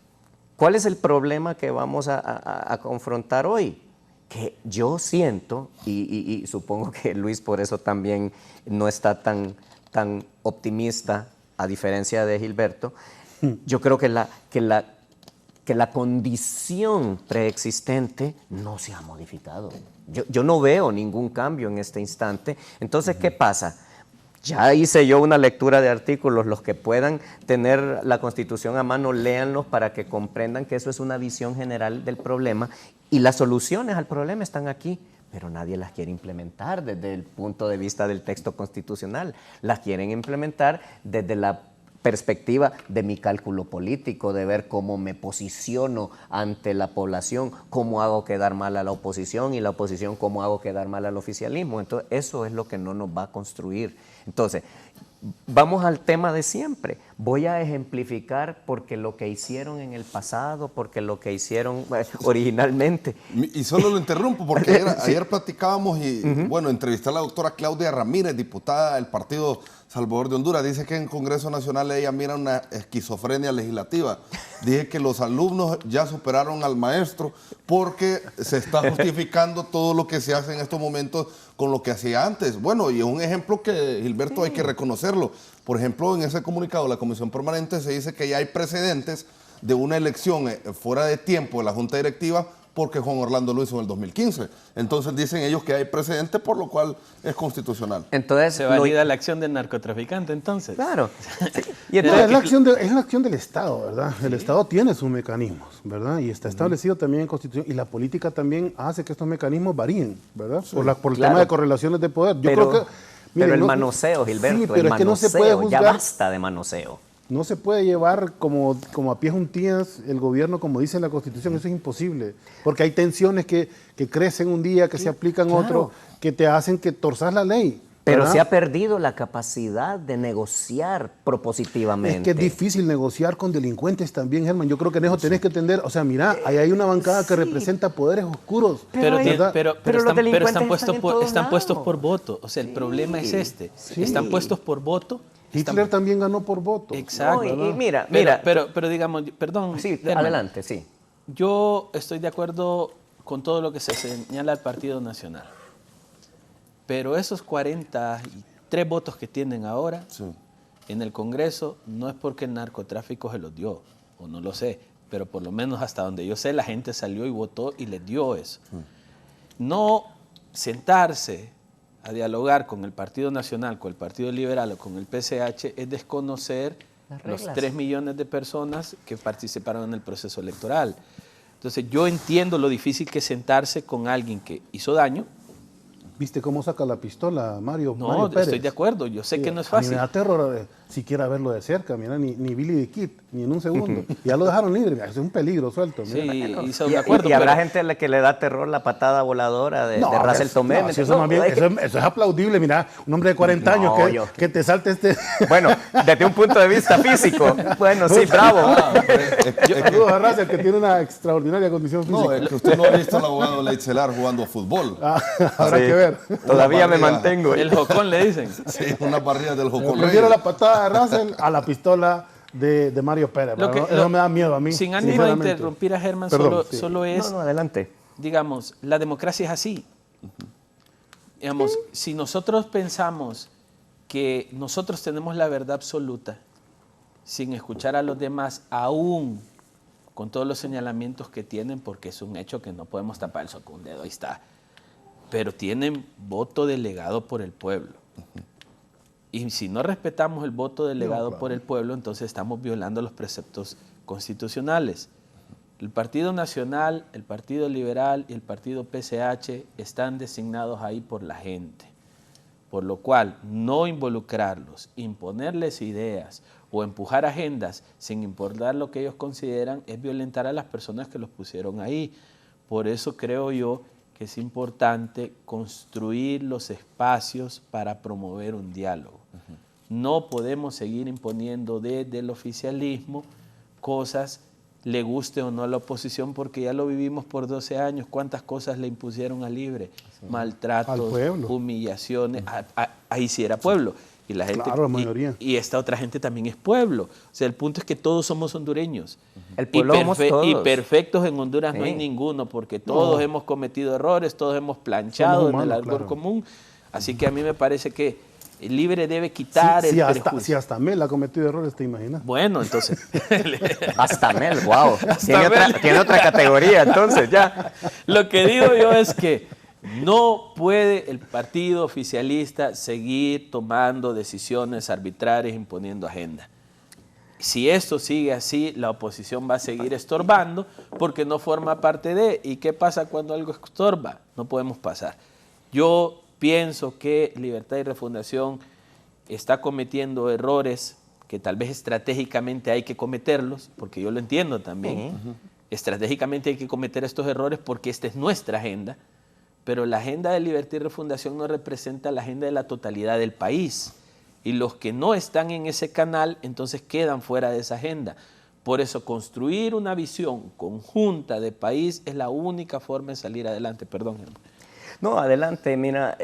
¿Cuál es el problema que vamos a confrontar hoy? Que yo siento, y supongo que Luis por eso también no está tan optimista, a diferencia de Gilberto, yo creo que la condición preexistente no se ha modificado. Yo no veo ningún cambio en este instante. Entonces, ¿qué pasa? Ya hice yo una lectura de artículos, los que puedan tener la Constitución a mano, léanlos para que comprendan que eso es una visión general del problema y las soluciones al problema están aquí, pero nadie las quiere implementar desde el punto de vista del texto constitucional. Las quieren implementar desde la perspectiva de mi cálculo político, de ver cómo me posiciono ante la población, cómo hago quedar mal a la oposición y la oposición cómo hago quedar mal al oficialismo. Entonces, eso es lo que no nos va a construir. Entonces, vamos al tema de siempre. Voy a ejemplificar porque lo que hicieron en el pasado, porque lo que hicieron originalmente. Y solo lo interrumpo porque ayer platicábamos y, bueno, entrevisté a la doctora Claudia Ramírez, diputada del Partido Salvador de Honduras. Dice que en el Congreso Nacional ella mira una esquizofrenia legislativa. Dije que los alumnos ya superaron al maestro porque se está justificando todo lo que se hace en estos momentos con lo que hacía antes. Bueno, y es un ejemplo que, Gilberto, hay que reconocerlo. Por ejemplo, en ese comunicado de la Comisión Permanente se dice que ya hay precedentes de una elección fuera de tiempo de la Junta Directiva porque Juan Orlando lo hizo en el 2015. Entonces dicen ellos que hay precedentes, por lo cual es constitucional. Entonces se valida la acción del narcotraficante, entonces. Claro. Sí. Y entonces, es la acción del Estado, ¿verdad? Sí. El Estado tiene sus mecanismos, ¿verdad? Y está establecido también en Constitución. Y la política también hace que estos mecanismos varíen, ¿verdad? Sí. Por el tema de correlaciones de poder. Yo creo que... Pero el manoseo, Gilberto, sí, pero es que no se puede juzgar, ya basta de manoseo. No se puede llevar como a pies juntillas el gobierno como dice la Constitución, eso es imposible. Porque hay tensiones que crecen un día, que se aplican otro, que te hacen que torzas la ley. Pero se ha perdido la capacidad de negociar propositivamente. Es que es difícil negociar con delincuentes también, Germán. Yo creo que en eso tenés que entender. O sea, mira, ahí hay una bancada que representa poderes oscuros. Pero están puestos por voto. O sea, el problema es este. Sí. Están puestos por voto. Hitler también ganó por voto. Exacto. No, y mira. Pero digamos, perdón. Sí, Germán, adelante, sí. Yo estoy de acuerdo con todo lo que se señala al Partido Nacional. Pero esos 43 votos que tienen ahora en el Congreso no es porque el narcotráfico se los dio, o no lo sé, pero por lo menos hasta donde yo sé la gente salió y votó y les dio eso. No sentarse a dialogar con el Partido Nacional, con el Partido Liberal o con el PCH es desconocer los 3 millones de personas que participaron en el proceso electoral. Entonces yo entiendo lo difícil que es sentarse con alguien que hizo daño, ¿Viste cómo saca la pistola Mario No, Pérez? estoy de acuerdo, yo sé que no es A mí fácil. me da terror siquiera verlo de cerca, mira, ni Billy the Kid, ni en un segundo. Ya lo dejaron libre, mira, es un peligro suelto. Sí, Mira. hizo de acuerdo. Y habrá pero- gente a la que le da terror la patada voladora de No, Russell Tomé. no, si eso, más bien, eso es aplaudible, mira, un hombre de 40 No, años yo- que te salte este... Bueno, desde un punto de vista físico, bueno, sí, bravo. Saludos a Russell, que tiene una extraordinaria condición física. No, es que usted no ha visto al abogado Leitzelar jugando fútbol. Habrá Sí. que ver. Todavía me barriga. mantengo. El jocón le dicen. Sí, una barrida del Yo Jocón prefiero Reyes. la patada de Russell a la pistola de Mario Pérez. Lo que- no me da miedo a mí. Sin ánimo de sinceramente. interrumpir a Germán, Perdón, sí. solo es, No, adelante. digamos, la democracia es así. Digamos, si nosotros pensamos que nosotros tenemos la verdad absoluta, sin escuchar a los demás, aún con todos los señalamientos que tienen, porque es un hecho que no podemos tapar el sol con un dedo, ahí está, pero tienen voto delegado por el pueblo. Y si no respetamos el voto delegado por el pueblo, entonces estamos violando los preceptos constitucionales. El Partido Nacional, el Partido Liberal y el Partido PCH están designados ahí por la gente, por lo cual no involucrarlos, imponerles ideas o empujar agendas sin importar lo que ellos consideran es violentar a las personas que los pusieron ahí. Por eso creo yo que es importante construir los espacios para promover un diálogo. No podemos seguir imponiendo desde el oficialismo cosas, le guste o no a la oposición, porque ya lo vivimos por 12 años. ¿Cuántas cosas le impusieron a Libre? Maltratos, Al pueblo. humillaciones. Ahí sí era pueblo. Y la gente, Claro, la mayoría. y esta otra gente también es pueblo. O sea, el punto es que todos somos hondureños. El pueblo somos todos. Y perfectos en Honduras no hay Sí. ninguno, porque todos hemos cometido errores, todos hemos planchado Somos en el humanos, algor claro. común. Así que a mí me parece que el Libre debe quitar el prejuicio. Si hasta Mel ha cometido errores, ¿te imaginas? Bueno, entonces, Hasta Mel, wow. Mel. Tiene otra categoría, entonces, ya. lo que digo yo es que no puede el partido oficialista seguir tomando decisiones arbitrarias, imponiendo agenda. Si esto sigue así, la oposición va a seguir estorbando porque no forma parte de. ¿Y qué pasa cuando algo estorba? No podemos pasar. Yo pienso que Libertad y Refundación está cometiendo errores que tal vez estratégicamente hay que cometerlos, porque yo lo entiendo también. Estratégicamente hay que cometer estos errores porque esta es nuestra agenda, pero la agenda de Libertad y Refundación no representa la agenda de la totalidad del país. Y los que no están en ese canal, entonces quedan fuera de esa agenda. Por eso, construir una visión conjunta de país es la única forma de salir adelante. Perdón, Germán. No, adelante. Mira,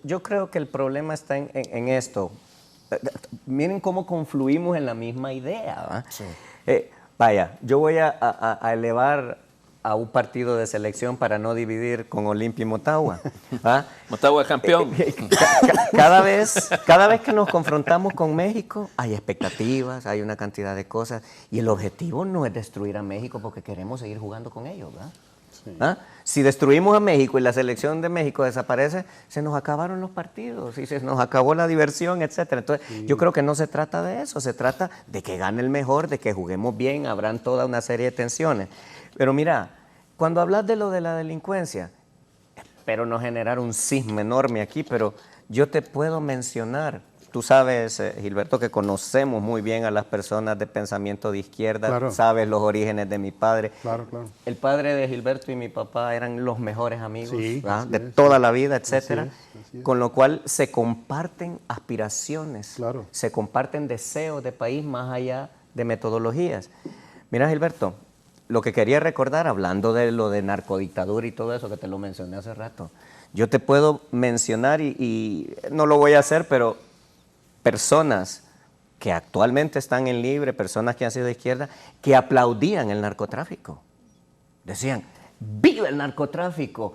yo creo que el problema está en esto. Miren cómo confluimos en la misma idea. ¿Va? Sí. Vaya, yo voy a elevar a un partido de selección para no dividir con Olimpia y Motagua. ¿Va? Motagua es campeón. Cada vez que nos confrontamos con México, hay expectativas, hay una cantidad de cosas. Y el objetivo no es destruir a México porque queremos seguir jugando con ellos, ¿verdad? Sí. ¿Ah? Si destruimos a México y la selección de México desaparece, se nos acabaron los partidos y se nos acabó la diversión, etcétera. Entonces, yo creo que no se trata de eso, se trata de que gane el mejor, de que juguemos bien, habrán toda una serie de tensiones. Pero mira, cuando hablas de lo de la delincuencia, espero no generar un cisma enorme aquí, pero yo te puedo mencionar, tú sabes, Gilberto, que conocemos muy bien a las personas de pensamiento de izquierda, Claro. sabes los orígenes de mi padre. Claro, claro. El padre de Gilberto y mi papá eran los mejores amigos, Sí, ¿verdad? así De es, toda la vida, etcétera. así es. Con lo cual se comparten aspiraciones, Claro. se comparten deseos de país más allá de metodologías. Mira, Gilberto, lo que quería recordar, hablando de lo de narcodictadura y todo eso que te lo mencioné hace rato, yo te puedo mencionar y no lo voy a hacer, pero personas que actualmente están en Libre, personas que han sido de izquierda, que aplaudían el narcotráfico. Decían, ¡viva el narcotráfico!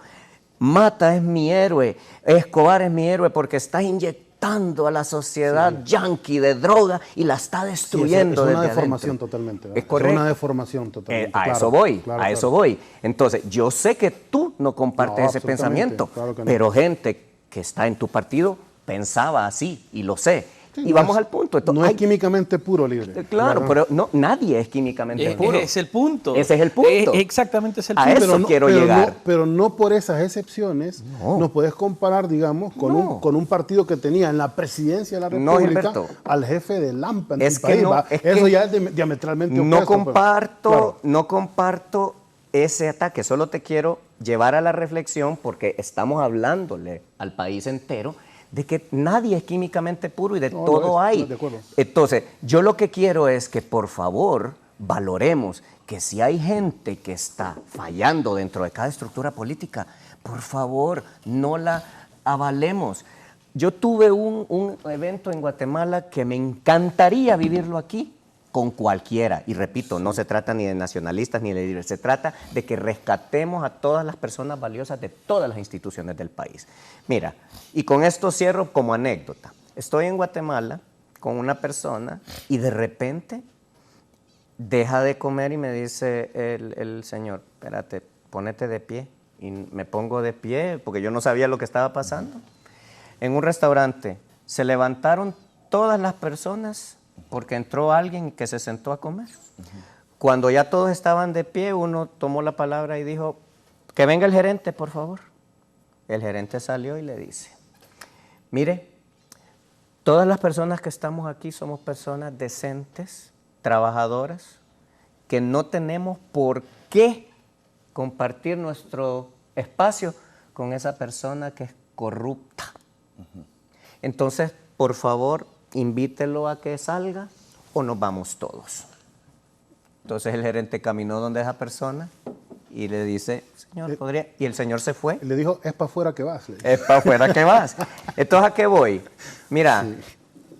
Mata es mi héroe, Escobar es mi héroe porque está inyectando a la sociedad yanqui de droga y la está destruyendo. Sí, es una desde deformación adentro. totalmente. ¿verdad? Es correcto. una deformación totalmente. A claro, eso voy, claro, a claro. eso voy. Entonces, yo sé que tú no compartes No, ese absolutamente, pensamiento, claro que no. pero gente que está en tu partido pensaba así, y lo sé. Sí, y no vamos es- al punto. Esto, no hay- es químicamente puro, Libre. Claro, pero no, nadie es químicamente puro. Es el punto. Ese es el punto. Exactamente es el A punto. eso quiero llegar. Pero no por esas excepciones No. nos puedes comparar, digamos, con, No. con un partido que tenía en la presidencia de la No, República Gilberto. al jefe del AMPA en Es tu que país, no, ¿va? es Eso que ya es diametralmente No opuesto, pero- comparto, claro. no comparto ese ataque, solo te quiero llevar a la reflexión porque estamos hablándole al país entero de que nadie es químicamente puro y de No, todo lo es, hay. de acuerdo. Entonces, yo lo que quiero es que por favor valoremos que si hay gente que está fallando dentro de cada estructura política, por favor no la avalemos. Yo tuve un evento en Guatemala que me encantaría vivirlo aquí con cualquiera. Y repito, no se trata ni de nacionalistas ni de líderes, se trata de que rescatemos a todas las personas valiosas de todas las instituciones del país. Mira, y con esto cierro como anécdota. Estoy en Guatemala con una persona y de repente deja de comer y me dice el señor, espérate, ponete de pie. Y me pongo de pie porque yo no sabía lo que estaba pasando. En un restaurante se levantaron todas las personas porque entró alguien que se sentó a comer. Cuando ya todos estaban de pie, uno tomó la palabra y dijo, que venga el gerente, por favor. El gerente salió y le dice, mire, todas las personas que estamos aquí somos personas decentes, trabajadoras, que no tenemos por qué compartir nuestro espacio con esa persona que es corrupta. Entonces, por favor, invítelo a que salga o nos vamos todos. Entonces el gerente caminó donde esa persona y le dice, señor, ¿podría? Y el señor se fue. Le dijo, es para afuera que vas. Es para afuera que vas. Entonces, ¿a qué voy? Mira,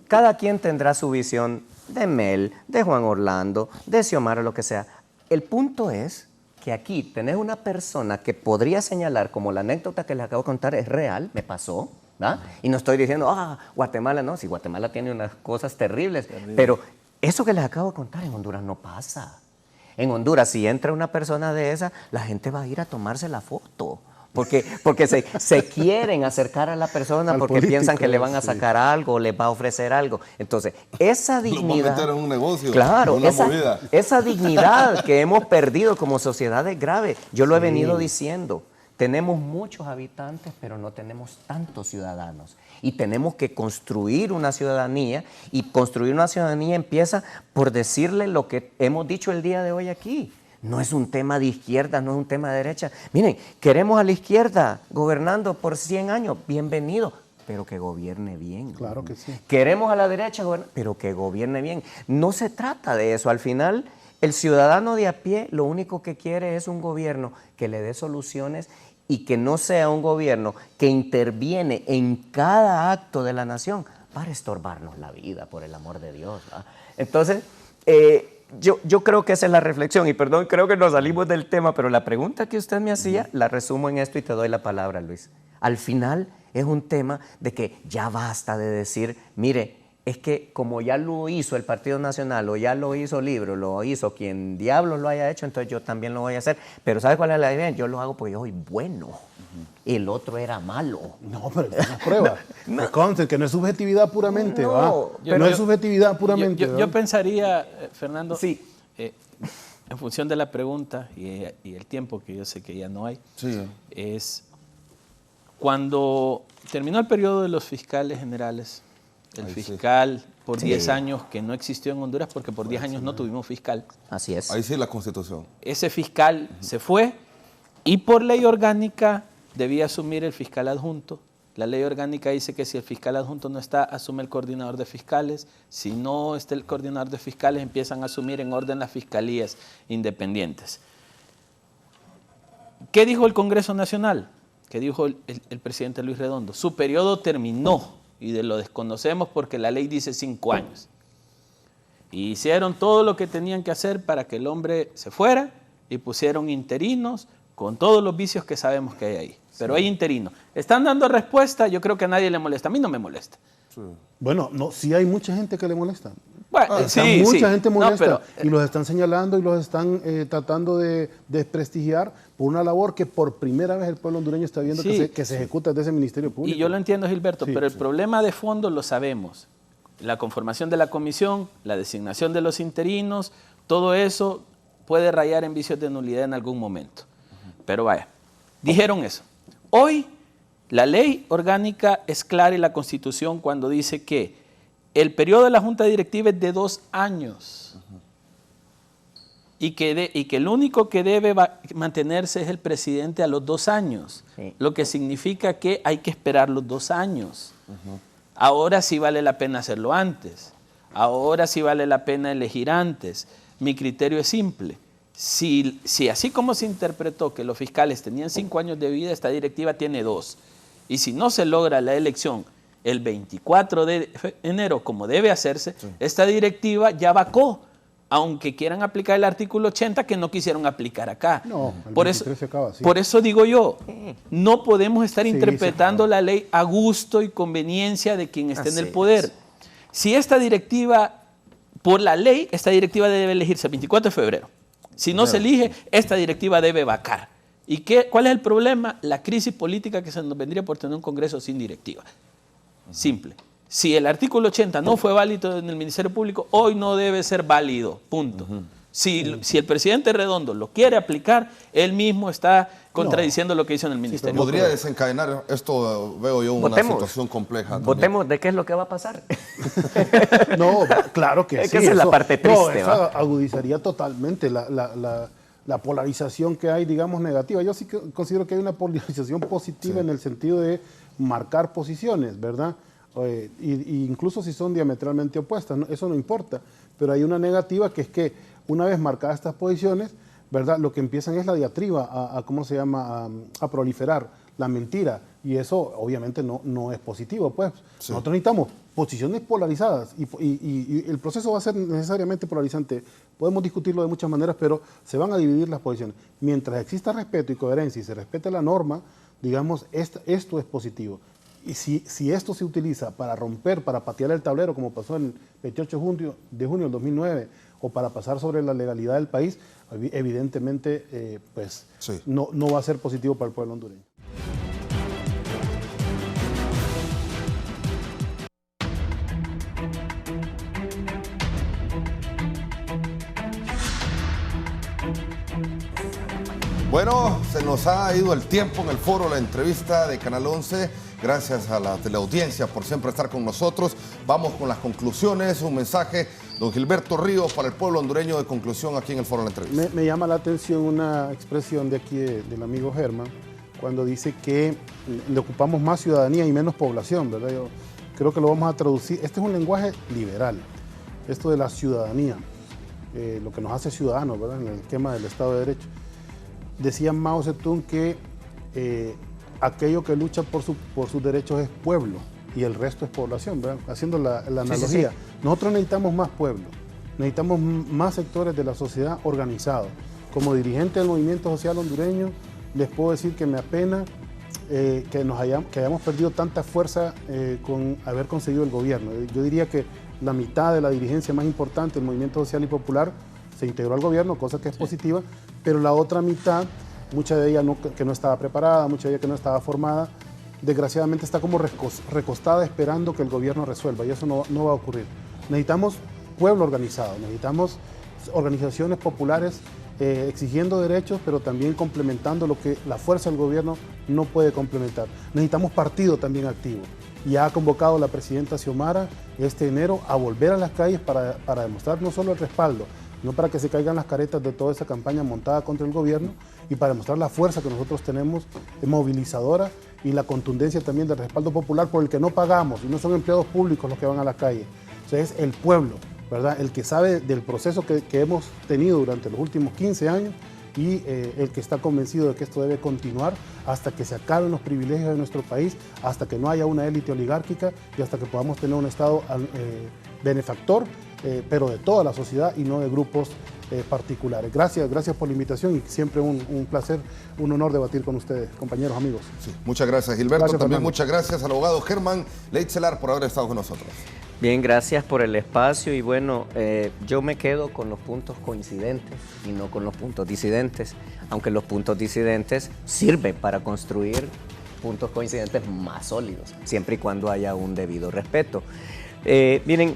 cada quien tendrá su visión de Mel, de Juan Orlando, de Xiomara, lo que sea. El punto es que aquí tenés una persona que podría señalar, como la anécdota que les acabo de contar es real, me pasó, ¿verdad? Y no estoy diciendo, Guatemala no, si Guatemala tiene unas cosas terribles, pero eso que les acabo de contar en Honduras no pasa. En Honduras, si entra una persona de esa, la gente va a ir a tomarse la foto. Porque se quieren acercar a la persona Al porque político, piensan que le van a sí. sacar algo, les va a ofrecer algo. Entonces, esa Los va a dignidad... meter en un negocio, Claro, en una movida. esa dignidad que hemos perdido como sociedad es grave. Yo lo he venido diciendo. Tenemos muchos habitantes, pero no tenemos tantos ciudadanos. Y tenemos que construir una ciudadanía, y construir una ciudadanía empieza por decirle lo que hemos dicho el día de hoy aquí. No es un tema de izquierda, no es un tema de derecha. Miren, queremos a la izquierda gobernando por 100 años, bienvenido, pero que gobierne bien. Claro que sí. Queremos a la derecha, pero que gobierne bien. No se trata de eso. Al final, el ciudadano de a pie lo único que quiere es un gobierno que le dé soluciones y que no sea un gobierno que interviene en cada acto de la nación para estorbarnos la vida, por el amor de Dios, ¿verdad? Entonces, yo creo que esa es la reflexión. Y perdón, creo que nos salimos del tema, pero la pregunta que usted me hacía, la resumo en esto y te doy la palabra, Luis. Al final es un tema de que ya basta de decir, mire, es que como ya lo hizo el Partido Nacional, o ya lo hizo Libre, o lo hizo quien diablos lo haya hecho, entonces yo también lo voy a hacer. Pero ¿sabe cuál es la idea? Yo lo hago porque yo soy bueno. El otro era malo. No, pero es una prueba. Que conste que no es subjetividad puramente, No, ¿va? pero No es subjetividad puramente. Yo ¿va? pensaría, Fernando, Sí. en función de la pregunta y el tiempo, que yo sé que ya no hay, Sí. es cuando terminó el periodo de los fiscales generales, el Ahí sí. fiscal por Sí. 10 años que no existió en Honduras porque por 10 años no tuvimos fiscal. Así es. Ahí sí la Constitución. Ese fiscal se fue y por ley orgánica debía asumir el fiscal adjunto. La ley orgánica dice que si el fiscal adjunto no está, asume el coordinador de fiscales. Si no está el coordinador de fiscales, empiezan a asumir en orden las fiscalías independientes. ¿Qué dijo el Congreso Nacional? ¿Qué dijo el presidente Luis Redondo? Su periodo terminó y lo desconocemos porque la ley dice 5 años. Y hicieron todo lo que tenían que hacer para que el hombre se fuera y pusieron interinos con todos los vicios que sabemos que hay ahí. Pero hay interinos. ¿Están dando respuesta? Yo creo que a nadie le molesta. A mí no me molesta. Bueno, no, sí hay mucha gente que le molesta. Bueno, O sea, sí, mucha sí. gente No, molesta pero, y los están señalando y los están tratando de desprestigiar por una labor que por primera vez el pueblo hondureño está viendo Sí. que se ejecuta desde ese Ministerio Público. y yo lo entiendo, Gilberto, Sí, pero el sí. problema de fondo lo sabemos. la conformación de la comisión, la designación de los interinos, todo eso puede rayar en vicios de nulidad en algún momento. Pero vaya, dijeron eso. Hoy la ley orgánica es clara y la Constitución cuando dice que el periodo de la Junta Directiva es de 2 años y que el único que debe mantenerse es el presidente a los 2 años, lo que significa que hay que esperar los 2 años. Ahora sí vale la pena hacerlo antes, ahora sí vale la pena elegir antes. Mi criterio es simple. Si así como se interpretó que los fiscales tenían 5 años de vida, esta directiva tiene 2. Y si no se logra la elección el 24 de enero, como debe hacerse, esta directiva ya vacó, aunque quieran aplicar el artículo 80 que no quisieron aplicar acá. No, el por 23 se acaba así. Por eso digo yo, no podemos estar interpretando la ley a gusto y conveniencia de quien esté en el poder. Si esta directiva, por la ley, esta directiva debe elegirse el 24 de febrero. Si no se elige, esta directiva debe vacar. ¿Y cuál es el problema? La crisis política que se nos vendría por tener un Congreso sin directiva. Simple. Si el artículo 80 no fue válido en el Ministerio Público, hoy no debe ser válido, punto. Si el presidente Redondo lo quiere aplicar, él mismo está contradiciendo lo que hizo en el Ministerio. Podría desencadenar esto, veo yo, una situación compleja. Votemos de qué es lo que va a pasar. No, claro que sí. Es que esa es la parte triste. Eso agudizaría totalmente la polarización que hay, digamos, negativa. Yo sí considero que hay una polarización positiva en el sentido de marcar posiciones, ¿verdad? Incluso si son diametralmente opuestas, ¿no? Eso no importa, pero hay una negativa que es que una vez marcadas estas posiciones, ¿verdad? Lo que empiezan es la diatriba a proliferar la mentira, y eso obviamente no es positivo, pues. Nosotros necesitamos posiciones polarizadas y el proceso va a ser necesariamente polarizante. Podemos discutirlo de muchas maneras, pero se van a dividir las posiciones. Mientras exista respeto y coherencia y se respete la norma, digamos, esto es positivo. Y si esto se utiliza para romper, para patear el tablero, como pasó en el 28 de junio del 2009, o para pasar sobre la legalidad del país, evidentemente no va a ser positivo para el pueblo hondureño. Bueno, se nos ha ido el tiempo en el foro, la entrevista de Canal 11. Gracias a la teleaudiencia por siempre estar con nosotros. Vamos con las conclusiones. Un mensaje, don Gilberto Ríos, para el pueblo hondureño de conclusión aquí en el foro de la entrevista. Me llama la atención una expresión de aquí del amigo Germán, cuando dice que le ocupamos más ciudadanía y menos población, ¿verdad? Yo creo que lo vamos a traducir. Este es un lenguaje liberal, esto de la ciudadanía, lo que nos hace ciudadanos, ¿verdad? En el esquema del Estado de Derecho. Decía Mao Zedong que aquello que lucha por sus derechos es pueblo y el resto es población, ¿verdad? Haciendo la analogía. Nosotros necesitamos más pueblo, necesitamos más sectores de la sociedad organizados. Como dirigente del movimiento social hondureño, les puedo decir que me apena que hayamos perdido tanta fuerza con haber conseguido el gobierno. Yo diría que la mitad de la dirigencia más importante del movimiento social y popular se integró al gobierno, cosa que es positiva, pero la otra mitad, mucha de ella que no estaba preparada, mucha de ella que no estaba formada, desgraciadamente está como recostada esperando que el gobierno resuelva, y eso no va a ocurrir. Necesitamos pueblo organizado, necesitamos organizaciones populares exigiendo derechos, pero también complementando lo que la fuerza del gobierno no puede complementar. Necesitamos partido también activo. Y ha convocado la presidenta Xiomara este enero a volver a las calles para demostrar no solo el respaldo, no para que se caigan las caretas de toda esa campaña montada contra el gobierno, y para demostrar la fuerza que nosotros tenemos movilizadora y la contundencia también del respaldo popular por el que no pagamos, y no son empleados públicos los que van a la calle. O sea, es el pueblo, ¿verdad? El que sabe del proceso que hemos tenido durante los últimos 15 años y el que está convencido de que esto debe continuar hasta que se acaben los privilegios de nuestro país, hasta que no haya una élite oligárquica y hasta que podamos tener un Estado benefactor, pero de toda la sociedad y no de grupos particulares. Gracias por la invitación y siempre un placer, un honor debatir con ustedes, compañeros, amigos. Sí, muchas gracias, Gilberto. Gracias, también Fernando. muchas gracias al abogado Germán Leitzelar por haber estado con nosotros. Bien, gracias por el espacio y bueno, yo me quedo con los puntos coincidentes y no con los puntos disidentes, aunque los puntos disidentes sirven para construir puntos coincidentes más sólidos, siempre y cuando haya un debido respeto. Miren,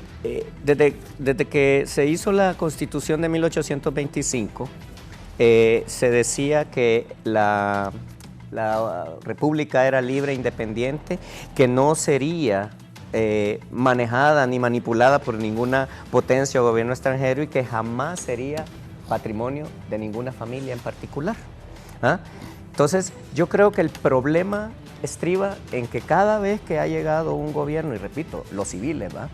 desde que se hizo la Constitución de 1825, se decía que la República era libre e independiente, que no sería manejada ni manipulada por ninguna potencia o gobierno extranjero y que jamás sería patrimonio de ninguna familia en particular. ¿Ah? Entonces, yo creo que el problema estriba en que cada vez que ha llegado un gobierno, y repito, los civiles, ¿va?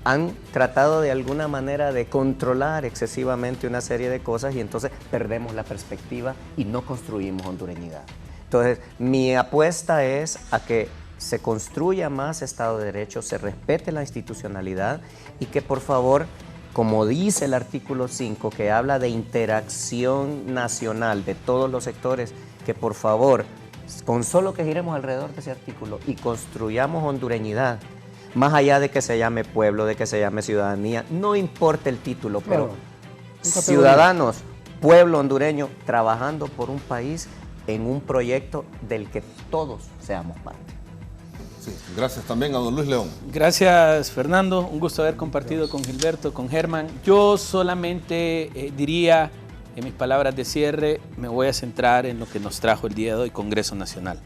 Han tratado de alguna manera de controlar excesivamente una serie de cosas y entonces perdemos la perspectiva y no construimos hondureñidad. Entonces, mi apuesta es a que se construya más Estado de Derecho, se respete la institucionalidad y que por favor, como dice el artículo 5, que habla de interacción nacional de todos los sectores, que por favor, con solo que giremos alrededor de ese artículo y construyamos hondureñidad, más allá de que se llame pueblo, de que se llame ciudadanía, no importa el título, pero ciudadanos, pueblo hondureño, trabajando por un país en un proyecto del que todos seamos parte. Sí, gracias también a don Luis León. Gracias, Fernando. Un gusto haber compartido con Gilberto, con Germán. Yo solamente diría, en mis palabras de cierre, me voy a centrar en lo que nos trajo el día de hoy, Congreso Nacional.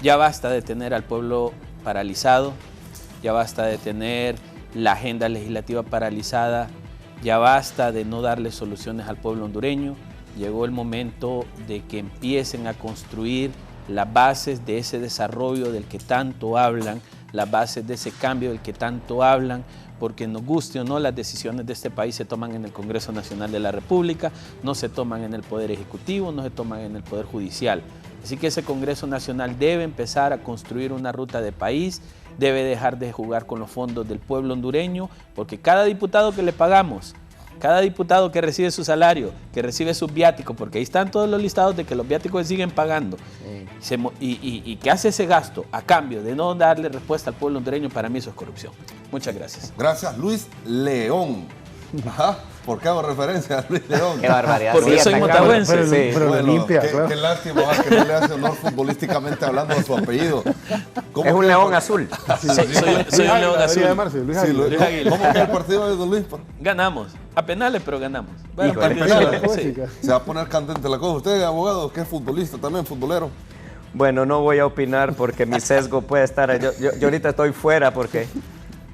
Ya basta de tener al pueblo paralizado, ya basta de tener la agenda legislativa paralizada, ya basta de no darle soluciones al pueblo hondureño. Llegó el momento de que empiecen a construir las bases de ese desarrollo del que tanto hablan, las bases de ese cambio del que tanto hablan, porque nos guste o no, las decisiones de este país se toman en el Congreso Nacional de la República, no se toman en el Poder Ejecutivo, no se toman en el Poder Judicial. Así que ese Congreso Nacional debe empezar a construir una ruta de país, debe dejar de jugar con los fondos del pueblo hondureño, porque cada diputado que le pagamos, cada diputado que recibe su salario, que recibe sus viáticos, porque ahí están todos los listados de que los viáticos se siguen pagando, y que hace ese gasto a cambio de no darle respuesta al pueblo hondureño, para mí eso es corrupción. Muchas gracias. Gracias, Luis León. Ajá. ¿Por qué hago referencia a Luis León? Qué barbaridad. Porque soy motagüense. Pero Bueno, limpia, qué, claro. qué lástima que no le hace honor futbolísticamente hablando de su apellido. ¿Cómo Es un que- león azul. Soy un león azul. Luis Sí, Águila. Luis Águila. ¿Cómo que el partido de don Luis? Ganamos. A penales, pero ganamos. Bueno, Híjole. partido, Penales. sí. Se va a poner candente la cosa. Usted, abogado, que es futbolista también, futbolero. Bueno, no voy a opinar porque mi sesgo puede estar. Yo ahorita estoy fuera porque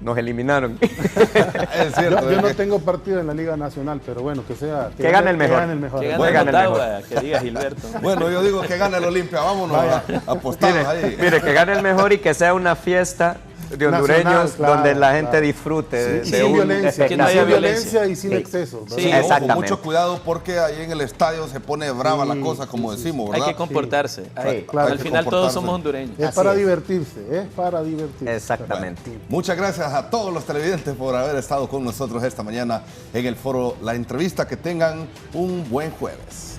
nos eliminaron. Es cierto. Yo no que- tengo partido en la Liga Nacional, pero bueno, que sea. Que gane el mejor. Que gane el mejor. Que Voy a gane ganar el Motagua, que diga Gilberto. Bueno, yo digo que gane el Olimpia. Vámonos a apostar ahí. Mire, que gane el mejor y que sea una fiesta de hondureños Nacional, claro, donde la gente claro. disfrute Y de sin un violencia, que no haya sin espectáculo. violencia. y sin Sí. excesos. ¿verdad? Sí, Sí, ojo, exactamente. mucho cuidado porque ahí en el estadio se pone brava la cosa, como decimos, Hay ¿verdad? que comportarse. Sí, claro. Al Hay que final todos comportarse. somos hondureños. Es Así para es. divertirse, es para divertirse. Exactamente. Muchas gracias a todos los televidentes por haber estado con nosotros esta mañana en el foro La Entrevista. Que tengan un buen jueves.